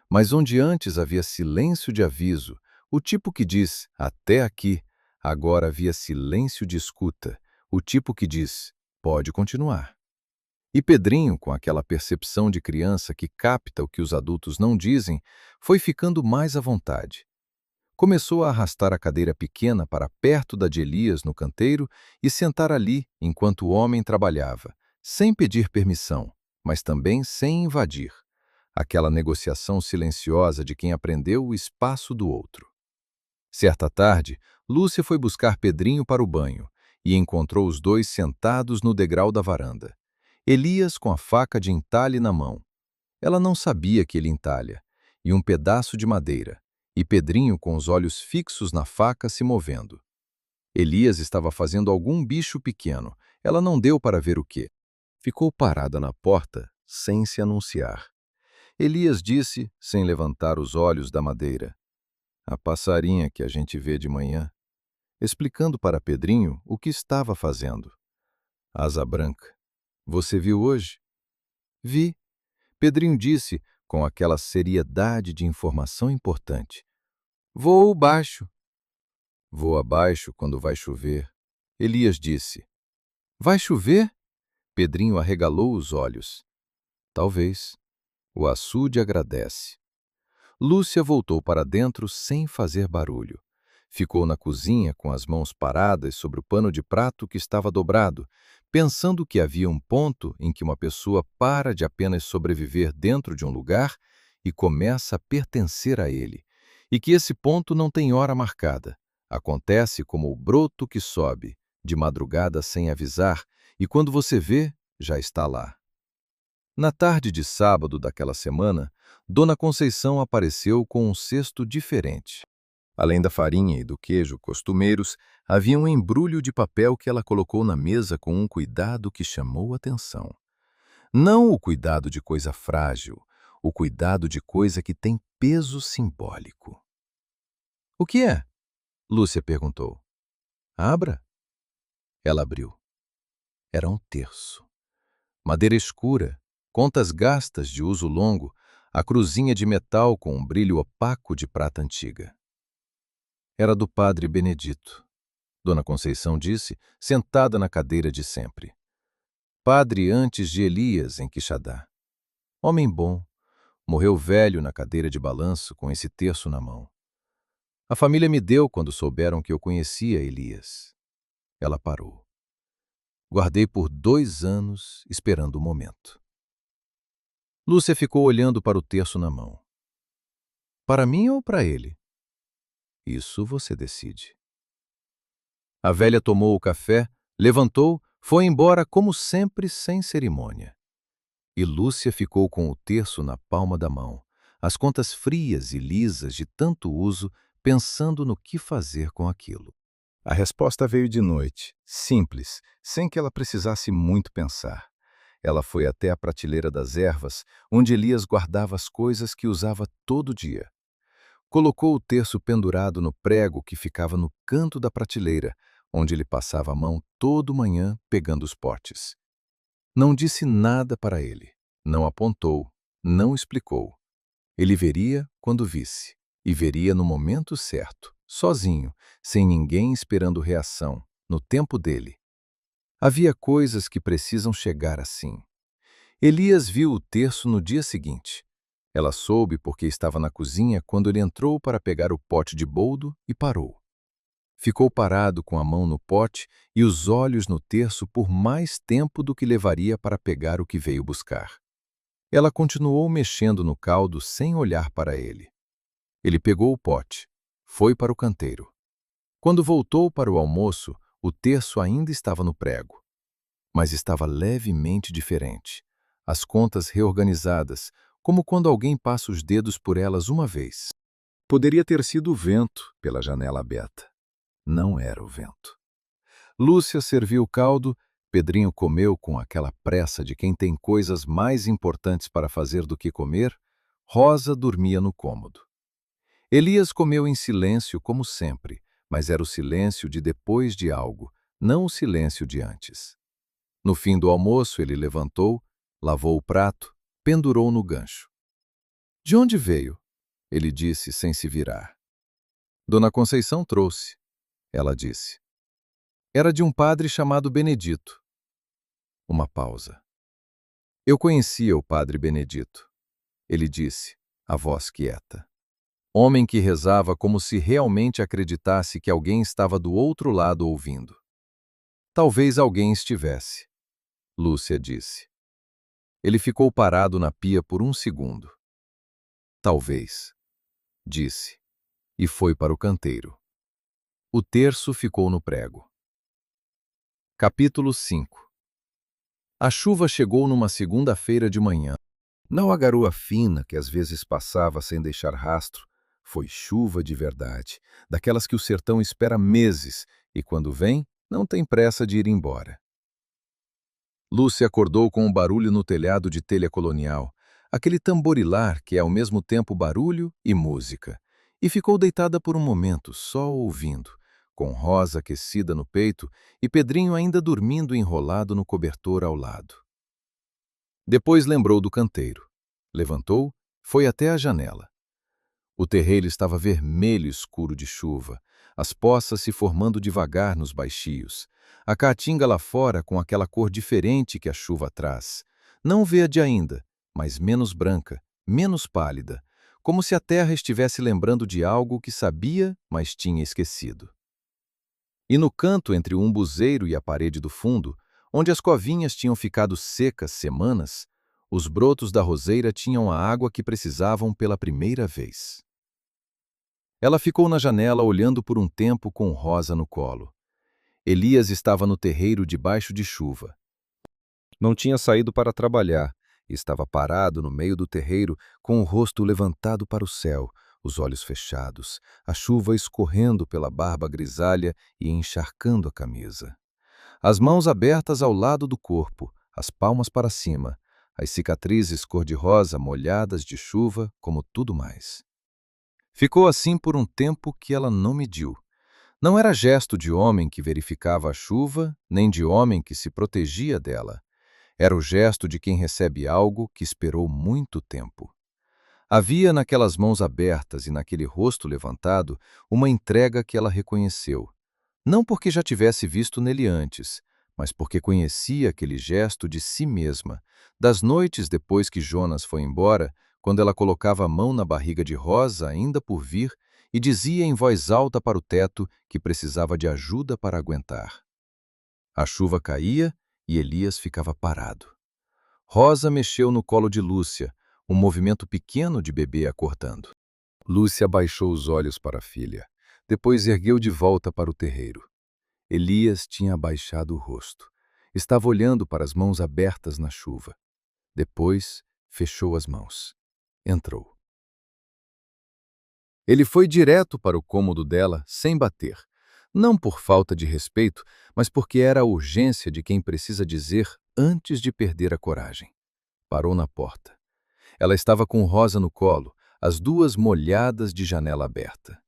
Mas onde antes havia silêncio de aviso, o tipo que diz, até aqui, agora havia silêncio de escuta, o tipo que diz, pode continuar. E Pedrinho, com aquela percepção de criança que capta o que os adultos não dizem, foi ficando mais à vontade. Começou a arrastar a cadeira pequena para perto da de Elias no canteiro e sentar ali enquanto o homem trabalhava, sem pedir permissão, mas também sem invadir. Aquela negociação silenciosa de quem aprendeu o espaço do outro. Certa tarde, Lúcia foi buscar Pedrinho para o banho e encontrou os dois sentados no degrau da varanda. Elias com a faca de entalhe na mão. Ela não sabia que ele entalha, e um pedaço de madeira, e Pedrinho com os olhos fixos na faca se movendo. Elias estava fazendo algum bicho pequeno, ela não deu para ver o quê. Ficou parada na porta, sem se anunciar. Elias disse, sem levantar os olhos da madeira: "A passarinha que a gente vê de manhã", explicando para Pedrinho o que estava fazendo. "Asa branca. Você viu hoje?" "Vi", Pedrinho disse, com aquela seriedade de informação importante. "Voo baixo." "Voa baixo quando vai chover", Elias disse. "Vai chover?" Pedrinho arregalou os olhos. "Talvez. O açude agradece." Lúcia voltou para dentro sem fazer barulho. Ficou na cozinha com as mãos paradas sobre o pano de prato que estava dobrado, pensando que havia um ponto em que uma pessoa para de apenas sobreviver dentro de um lugar e começa a pertencer a ele, e que esse ponto não tem hora marcada. Acontece como o broto que sobe, de madrugada sem avisar, e quando você vê, já está lá. Na tarde de sábado daquela semana, Dona Conceição apareceu com um cesto diferente. Além da farinha e do queijo costumeiros, havia um embrulho de papel que ela colocou na mesa com um cuidado que chamou atenção. Não o cuidado de coisa frágil, o cuidado de coisa que tem peso simbólico. "O que é?" Lúcia perguntou. "Abra." Ela abriu. Era um terço. Madeira escura, contas gastas de uso longo, a cruzinha de metal com um brilho opaco de prata antiga. Era do padre Benedito, Dona Conceição disse, sentada na cadeira de sempre. Padre antes de Elias em Quixadá. Homem bom, morreu velho na cadeira de balanço com esse terço na mão. A família me deu quando souberam que eu conhecia Elias. Ela parou. Guardei por 2 anos, esperando o momento. Lúcia ficou olhando para o terço na mão. Para mim ou para ele? Isso você decide. A velha tomou o café, levantou, foi embora como sempre sem cerimônia. E Lúcia ficou com o terço na palma da mão, as contas frias e lisas de tanto uso, pensando no que fazer com aquilo. A resposta veio de noite, simples, sem que ela precisasse muito pensar. Ela foi até a prateleira das ervas, onde Elias guardava as coisas que usava todo dia. Colocou o terço pendurado no prego que ficava no canto da prateleira, onde ele passava a mão todo manhã pegando os potes. Não disse nada para ele, não apontou, não explicou. Ele veria quando visse, e veria no momento certo, sozinho, sem ninguém esperando reação, no tempo dele. Havia coisas que precisam chegar assim. Elias viu o terço no dia seguinte. Ela soube porque estava na cozinha quando ele entrou para pegar o pote de boldo e parou. Ficou parado com a mão no pote e os olhos no terço por mais tempo do que levaria para pegar o que veio buscar. Ela continuou mexendo no caldo sem olhar para ele. Ele pegou o pote, foi para o canteiro. Quando voltou para o almoço, o terço ainda estava no prego, mas estava levemente diferente. As contas reorganizadas, como quando alguém passa os dedos por elas uma vez. Poderia ter sido o vento pela janela aberta. Não era o vento. Lúcia serviu o caldo, Pedrinho comeu com aquela pressa de quem tem coisas mais importantes para fazer do que comer, Rosa dormia no cômodo. Elias comeu em silêncio como sempre, mas era o silêncio de depois de algo, não o silêncio de antes. No fim do almoço ele levantou, lavou o prato, pendurou no gancho. "De onde veio?" ele disse sem se virar. "Dona Conceição trouxe", ela disse. "Era de um padre chamado Benedito." Uma pausa. "Eu conhecia o padre Benedito", ele disse, a voz quieta. Homem que rezava como se realmente acreditasse que alguém estava do outro lado ouvindo. "Talvez alguém estivesse", Lúcia disse. Ele ficou parado na pia por um segundo. "Talvez", disse, e foi para o canteiro. O terço ficou no prego. Capítulo 5. A chuva chegou numa segunda-feira de manhã. Não a garoa fina que às vezes passava sem deixar rastro. Foi chuva de verdade, daquelas que o sertão espera meses e, quando vem, não tem pressa de ir embora. Lúcia acordou com um barulho no telhado de telha colonial, aquele tamborilar que é ao mesmo tempo barulho e música, e ficou deitada por um momento, só ouvindo, com Rosa aquecida no peito e Pedrinho ainda dormindo enrolado no cobertor ao lado. Depois lembrou do canteiro. Levantou, foi até a janela. O terreiro estava vermelho escuro de chuva, as poças se formando devagar nos baixios, a caatinga lá fora com aquela cor diferente que a chuva traz, não verde ainda, mas menos branca, menos pálida, como se a terra estivesse lembrando de algo que sabia, mas tinha esquecido. E no canto entre o umbuzeiro e a parede do fundo, onde as covinhas tinham ficado secas semanas, os brotos da roseira tinham a água que precisavam pela primeira vez. Ela ficou na janela olhando por um tempo com Rosa no colo. Elias estava no terreiro debaixo de chuva. Não tinha saído para trabalhar. Estava parado no meio do terreiro, com o rosto levantado para o céu, os olhos fechados, a chuva escorrendo pela barba grisalha e encharcando a camisa. As mãos abertas ao lado do corpo, as palmas para cima, as cicatrizes cor-de-rosa molhadas de chuva, como tudo mais. Ficou assim por um tempo que ela não mediu. Não era gesto de homem que verificava a chuva, nem de homem que se protegia dela. Era o gesto de quem recebe algo que esperou muito tempo. Havia naquelas mãos abertas e naquele rosto levantado uma entrega que ela reconheceu. Não porque já tivesse visto nele antes, mas porque conhecia aquele gesto de si mesma, das noites depois que Jonas foi embora, quando ela colocava a mão na barriga de Rosa ainda por vir e dizia em voz alta para o teto que precisava de ajuda para aguentar. A chuva caía e Elias ficava parado. Rosa mexeu no colo de Lúcia, um movimento pequeno de bebê acordando. Lúcia baixou os olhos para a filha, depois ergueu de volta para o terreiro. Elias tinha abaixado o rosto. Estava olhando para as mãos abertas na chuva. Depois, fechou as mãos. Entrou. Ele foi direto para o cômodo dela, sem bater. Não por falta de respeito, mas porque era a urgência de quem precisa dizer antes de perder a coragem. Parou na porta. Ela estava com Rosa no colo, as duas molhadas de janela aberta.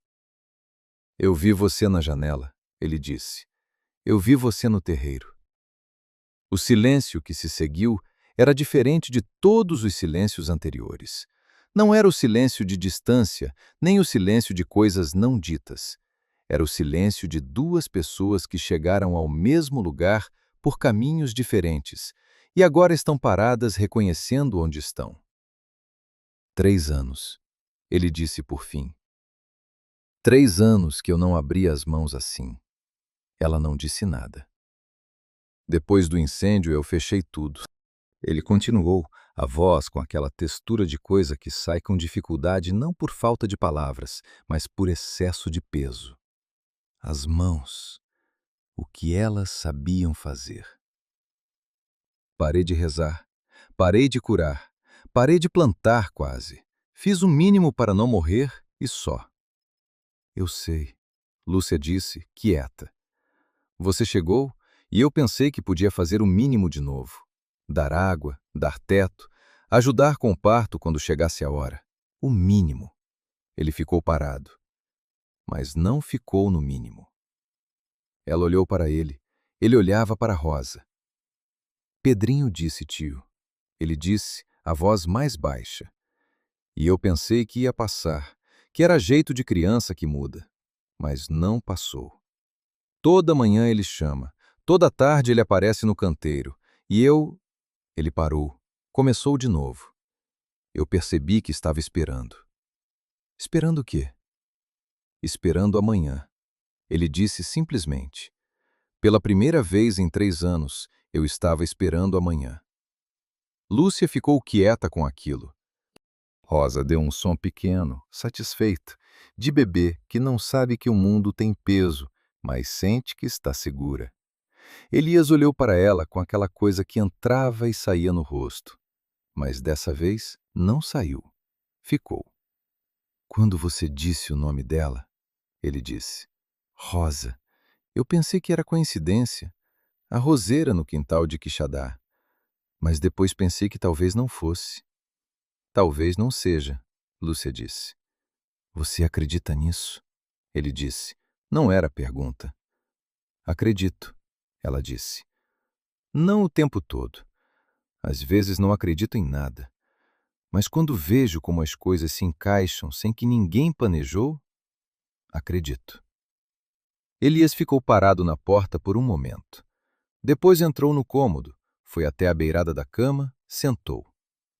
"Eu vi você na janela", ele disse. "Eu vi você no terreiro." O silêncio que se seguiu era diferente de todos os silêncios anteriores. Não era o silêncio de distância, nem o silêncio de coisas não ditas. Era o silêncio de duas pessoas que chegaram ao mesmo lugar por caminhos diferentes e agora estão paradas reconhecendo onde estão. 3 anos, ele disse por fim. 3 anos que eu não abria as mãos assim. Ela não disse nada. Depois do incêndio, eu fechei tudo. Ele continuou, a voz com aquela textura de coisa que sai com dificuldade não por falta de palavras, mas por excesso de peso. As mãos, o que elas sabiam fazer. Parei de rezar, parei de curar, parei de plantar quase. Fiz o mínimo para não morrer e só. Eu sei, Lúcia disse, quieta. Você chegou e eu pensei que podia fazer o mínimo de novo. Dar água, dar teto, ajudar com o parto quando chegasse a hora. O mínimo. Ele ficou parado. Mas não ficou no mínimo. Ela olhou para ele. Ele olhava para Rosa. Pedrinho disse, tio. Ele disse, a voz mais baixa. E eu pensei que ia passar, que era jeito de criança que muda. Mas não passou. Toda manhã ele chama. Toda tarde ele aparece no canteiro. E eu... Ele parou. Começou de novo. Eu percebi que estava esperando. Esperando o quê? Esperando amanhã. Ele disse simplesmente. Pela primeira vez em 3 anos, eu estava esperando amanhã. Lúcia ficou quieta com aquilo. Rosa deu um som pequeno, satisfeito, de bebê que não sabe que o mundo tem peso, mas sente que está segura. Elias olhou para ela com aquela coisa que entrava e saía no rosto. Mas dessa vez não saiu. Ficou. Quando você disse o nome dela, ele disse. Rosa. Eu pensei que era coincidência. A roseira no quintal de Quixadá. Mas depois pensei que talvez não fosse. Talvez não seja, Lúcia disse. Você acredita nisso? Ele disse. Não era pergunta. Acredito, ela disse. Não o tempo todo. Às vezes não acredito em nada. Mas quando vejo como as coisas se encaixam sem que ninguém planejou, acredito. Elias ficou parado na porta por um momento. Depois entrou no cômodo, foi até a beirada da cama, sentou.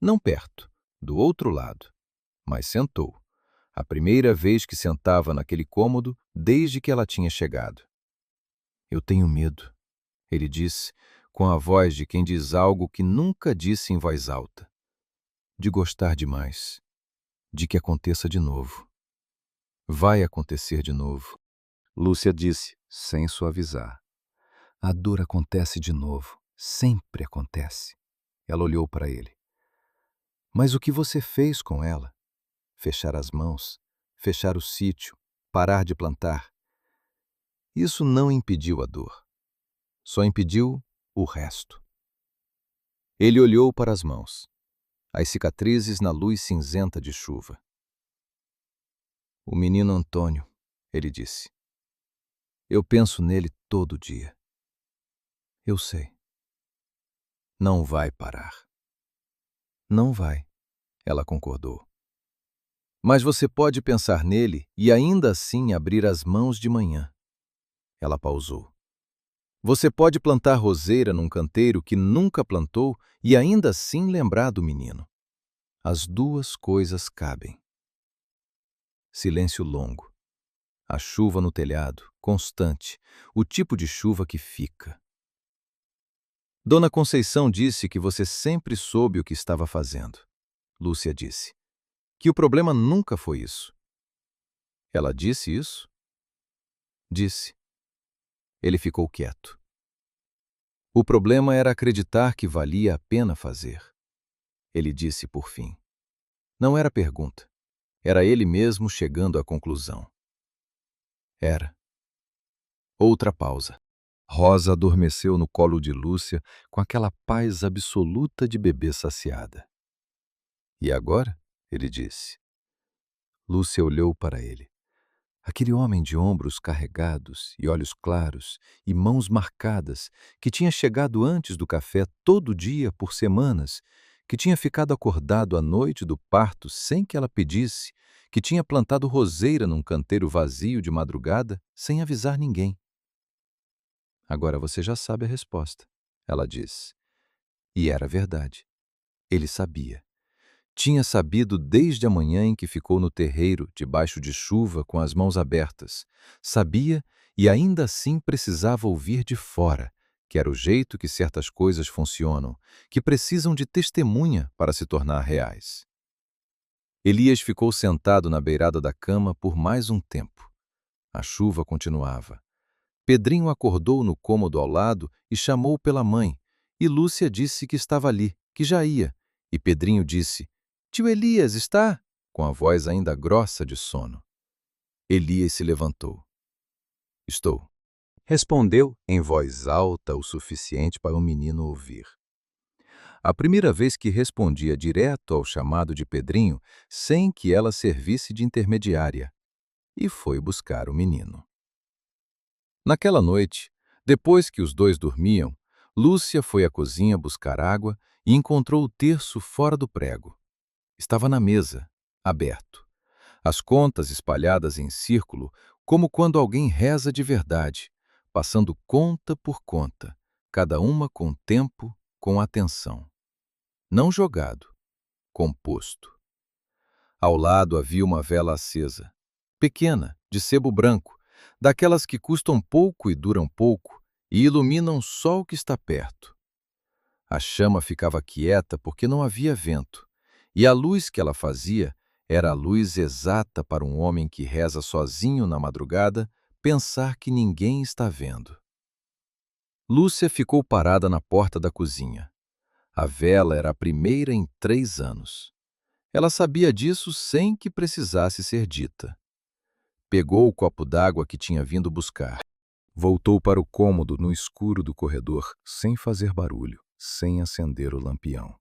Não perto, do outro lado, mas sentou. A primeira vez que sentava naquele cômodo desde que ela tinha chegado. Eu tenho medo, ele disse, com a voz de quem diz algo que nunca disse em voz alta. De gostar demais, de que aconteça de novo. Vai acontecer de novo, Lúcia disse, sem suavizar. A dor acontece de novo, sempre acontece. Ela olhou para ele. Mas o que você fez com ela? Fechar as mãos, fechar o sítio, parar de plantar. Isso não impediu a dor. Só impediu o resto. Ele olhou para as mãos, as cicatrizes na luz cinzenta de chuva. O menino Antônio, ele disse. Eu penso nele todo dia. Eu sei. Não vai parar. Não vai, ela concordou. Mas você pode pensar nele e ainda assim abrir as mãos de manhã. Ela pausou. Você pode plantar roseira num canteiro que nunca plantou e ainda assim lembrar do menino. As duas coisas cabem. Silêncio longo. A chuva no telhado, constante, o tipo de chuva que fica. Dona Conceição disse que você sempre soube o que estava fazendo. Lúcia disse. Que o problema nunca foi isso. Ela disse isso? Disse. Ele ficou quieto. O problema era acreditar que valia a pena fazer. Ele disse por fim. Não era pergunta. Era ele mesmo chegando à conclusão. Era. Outra pausa. Rosa adormeceu no colo de Lúcia com aquela paz absoluta de bebê saciada. E agora? Ele disse. Lúcia olhou para ele. Aquele homem de ombros carregados e olhos claros e mãos marcadas, que tinha chegado antes do café todo dia por semanas, que tinha ficado acordado à noite do parto sem que ela pedisse, que tinha plantado roseira num canteiro vazio de madrugada sem avisar ninguém. Agora você já sabe a resposta, ela disse. E era verdade. Ele sabia. Tinha sabido desde a manhã em que ficou no terreiro, debaixo de chuva, com as mãos abertas. Sabia e ainda assim precisava ouvir de fora, que era o jeito que certas coisas funcionam, que precisam de testemunha para se tornar reais. Elias ficou sentado na beirada da cama por mais um tempo. A chuva continuava. Pedrinho acordou no cômodo ao lado e chamou pela mãe, e Lúcia disse que estava ali, que já ia, e Pedrinho disse, Tio Elias, está? Com a voz ainda grossa de sono. Elias se levantou. Estou. Respondeu em voz alta o suficiente para o menino ouvir. A primeira vez que respondia direto ao chamado de Pedrinho, sem que ela servisse de intermediária, e foi buscar o menino. Naquela noite, depois que os dois dormiam, Lúcia foi à cozinha buscar água e encontrou o terço fora do prego. Estava na mesa, aberto. As contas espalhadas em círculo, como quando alguém reza de verdade, passando conta por conta, cada uma com tempo, com atenção. Não jogado, composto. Ao lado havia uma vela acesa, pequena, de sebo branco, daquelas que custam pouco e duram pouco e iluminam só o que está perto. A chama ficava quieta porque não havia vento, e a luz que ela fazia era a luz exata para um homem que reza sozinho na madrugada pensar que ninguém está vendo. Lúcia ficou parada na porta da cozinha. A vela era a primeira em 3 anos. Ela sabia disso sem que precisasse ser dita. Pegou o copo d'água que tinha vindo buscar. Voltou para o cômodo no escuro do corredor, sem fazer barulho. sem acender o lampião.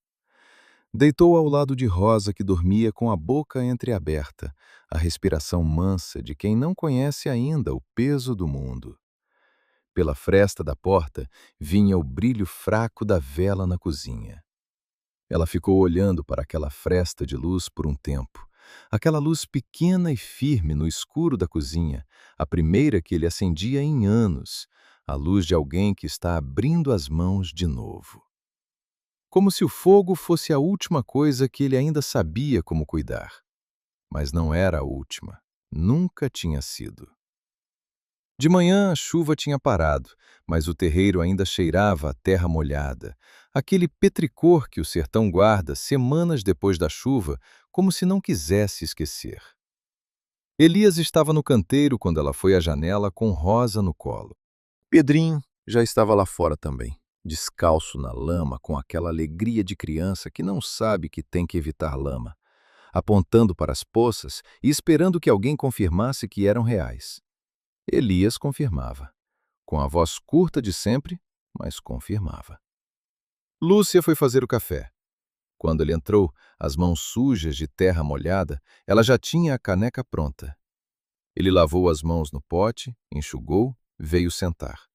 Deitou ao lado de Rosa, que dormia com a boca entreaberta, a respiração mansa de quem não conhece ainda o peso do mundo. Pela fresta da porta vinha o brilho fraco da vela na cozinha. Ela ficou olhando para aquela fresta de luz por um tempo. Aquela luz pequena e firme no escuro da cozinha, a primeira que ele acendia em anos, a luz de alguém que está abrindo as mãos de novo. Como se o fogo fosse a última coisa que ele ainda sabia como cuidar. Mas não era a última. Nunca tinha sido. De manhã a chuva tinha parado, mas o terreiro ainda cheirava a terra molhada, aquele petricor que o sertão guarda semanas depois da chuva, como se não quisesse esquecer. Elias estava no canteiro quando ela foi à janela com Rosa no colo. Pedrinho já estava lá fora também, descalço na lama, com aquela alegria de criança que não sabe que tem que evitar lama, apontando para as poças e esperando que alguém confirmasse que eram reais. Elias confirmava, com a voz curta de sempre, mas confirmava. Lúcia foi fazer o café. Quando ele entrou, as mãos sujas de terra molhada, ela já tinha a caneca pronta. Ele lavou as mãos no pote, enxugou, veio sentar.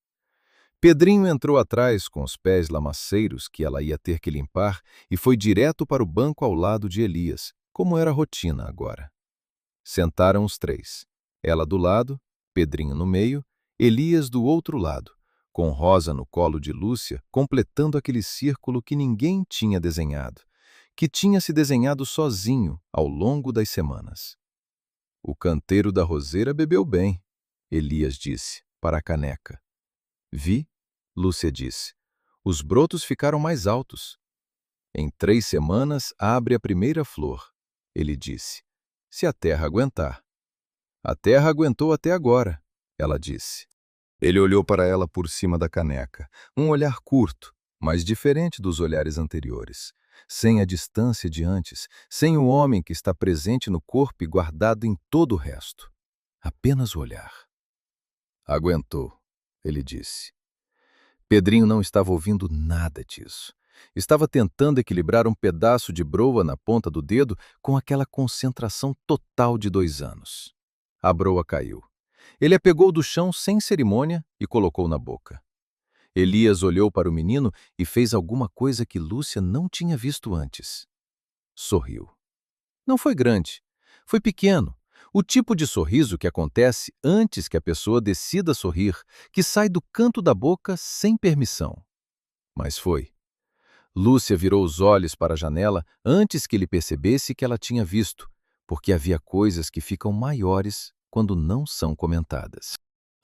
Pedrinho entrou atrás com os pés lamaceiros que ela ia ter que limpar e foi direto para o banco ao lado de Elias, como era a rotina agora. Sentaram os três, ela do lado, Pedrinho no meio, Elias do outro lado, com Rosa no colo de Lúcia, completando aquele círculo que ninguém tinha desenhado, que tinha se desenhado sozinho ao longo das semanas. O canteiro da roseira bebeu bem, Elias disse, para a caneca. Vi, Lúcia disse, os brotos ficaram mais altos. Em 3 semanas abre a primeira flor, ele disse, se a terra aguentar. A terra aguentou até agora, ela disse. Ele olhou para ela por cima da caneca, um olhar curto, mas diferente dos olhares anteriores, sem a distância de antes, sem o homem que está presente no corpo e guardado em todo o resto. Apenas o olhar. Aguentou, ele disse. Pedrinho não estava ouvindo nada disso. Estava tentando equilibrar um pedaço de broa na ponta do dedo com aquela concentração total de 2 anos. A broa caiu. Ele a pegou do chão sem cerimônia e colocou na boca. Elias olhou para o menino e fez alguma coisa que Lúcia não tinha visto antes. Sorriu. Não foi grande, foi pequeno. O tipo de sorriso que acontece antes que a pessoa decida sorrir, que sai do canto da boca sem permissão. Mas foi. Lúcia virou os olhos para a janela antes que ele percebesse que ela tinha visto, porque havia coisas que ficam maiores quando não são comentadas.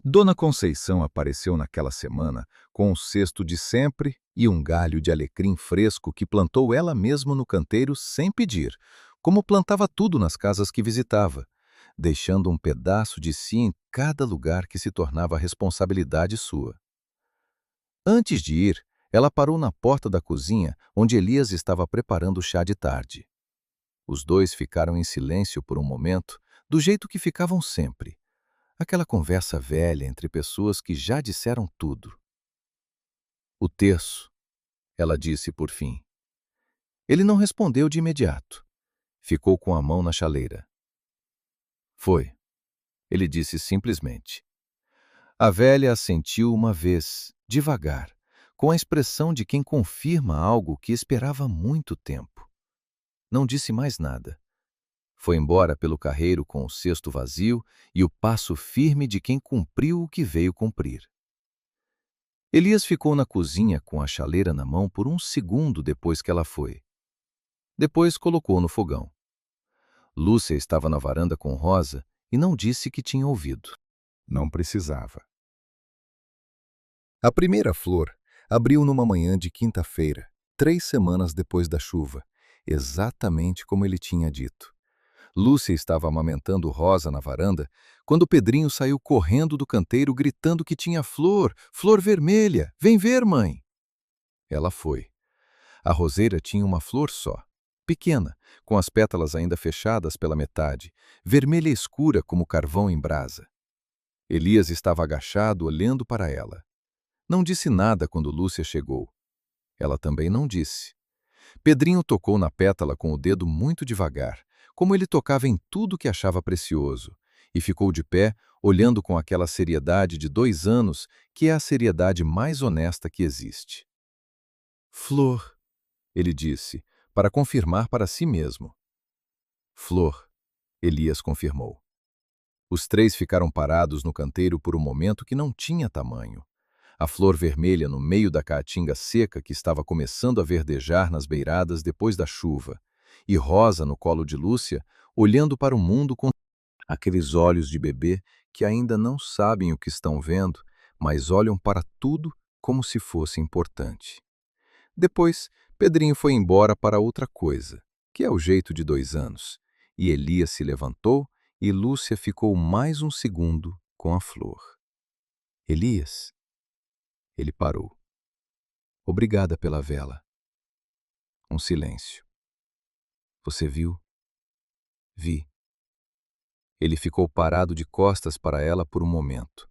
Dona Conceição apareceu naquela semana com um cesto de sempre e um galho de alecrim fresco que plantou ela mesma no canteiro sem pedir, como plantava tudo nas casas que visitava, deixando um pedaço de si em cada lugar que se tornava responsabilidade sua. Antes de ir, ela parou na porta da cozinha, onde Elias estava preparando o chá de tarde. Os dois ficaram em silêncio por um momento, do jeito que ficavam sempre. Aquela conversa velha entre pessoas que já disseram tudo. O terço, ela disse por fim. Ele não respondeu de imediato. Ficou com a mão na chaleira. Foi, ele disse simplesmente. A velha assentiu uma vez, devagar, com a expressão de quem confirma algo que esperava há muito tempo. Não disse mais nada. Foi embora pelo carreiro com o cesto vazio e o passo firme de quem cumpriu o que veio cumprir. Elias ficou na cozinha com a chaleira na mão por um segundo depois que ela foi. Depois colocou no fogão. Lúcia estava na varanda com Rosa e não disse que tinha ouvido. Não precisava. A primeira flor abriu numa manhã de quinta-feira, 3 semanas depois da chuva, exatamente como ele tinha dito. Lúcia estava amamentando Rosa na varanda quando Pedrinho saiu correndo do canteiro gritando que tinha flor, flor vermelha, vem ver, mãe. Ela foi. A roseira tinha uma flor só, pequena, com as pétalas ainda fechadas pela metade, vermelha escura como carvão em brasa. Elias estava agachado olhando para ela. Não disse nada quando Lúcia chegou. Ela também não disse. Pedrinho tocou na pétala com o dedo muito devagar, como ele tocava em tudo que achava precioso, e ficou de pé, olhando com aquela seriedade de 2 anos, que é a seriedade mais honesta que existe. Flor, ele disse, para confirmar para si mesmo. Flor, Elias confirmou. Os três ficaram parados no canteiro por um momento que não tinha tamanho. A flor vermelha no meio da caatinga seca que estava começando a verdejar nas beiradas depois da chuva, e Rosa no colo de Lúcia, olhando para o mundo com aqueles olhos de bebê que ainda não sabem o que estão vendo, mas olham para tudo como se fosse importante. Depois, Pedrinho foi embora para outra coisa, que é o jeito de 2 anos, e Elias se levantou e Lúcia ficou mais um segundo com a flor. Elias, ele parou. Obrigada pela vela. Um silêncio. Você viu? Vi. Ele ficou parado de costas para ela por um momento.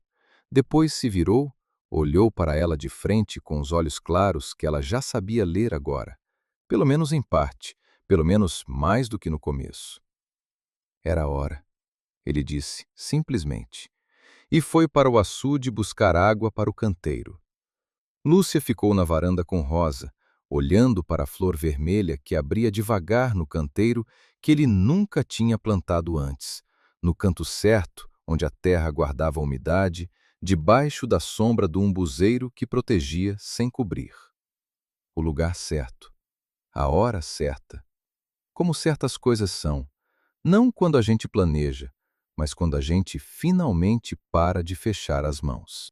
Depois se virou, olhou para ela de frente com os olhos claros que ela já sabia ler agora. Pelo menos em parte, pelo menos mais do que no começo. Era a hora, ele disse, simplesmente. E foi para o açude buscar água para o canteiro. Lúcia ficou na varanda com Rosa, olhando para a flor vermelha que abria devagar no canteiro que ele nunca tinha plantado antes, no canto certo, onde a terra guardava a umidade, debaixo da sombra do umbuzeiro que protegia sem cobrir. O lugar certo, a hora certa, como certas coisas são, não quando a gente planeja, mas quando a gente finalmente para de fechar as mãos.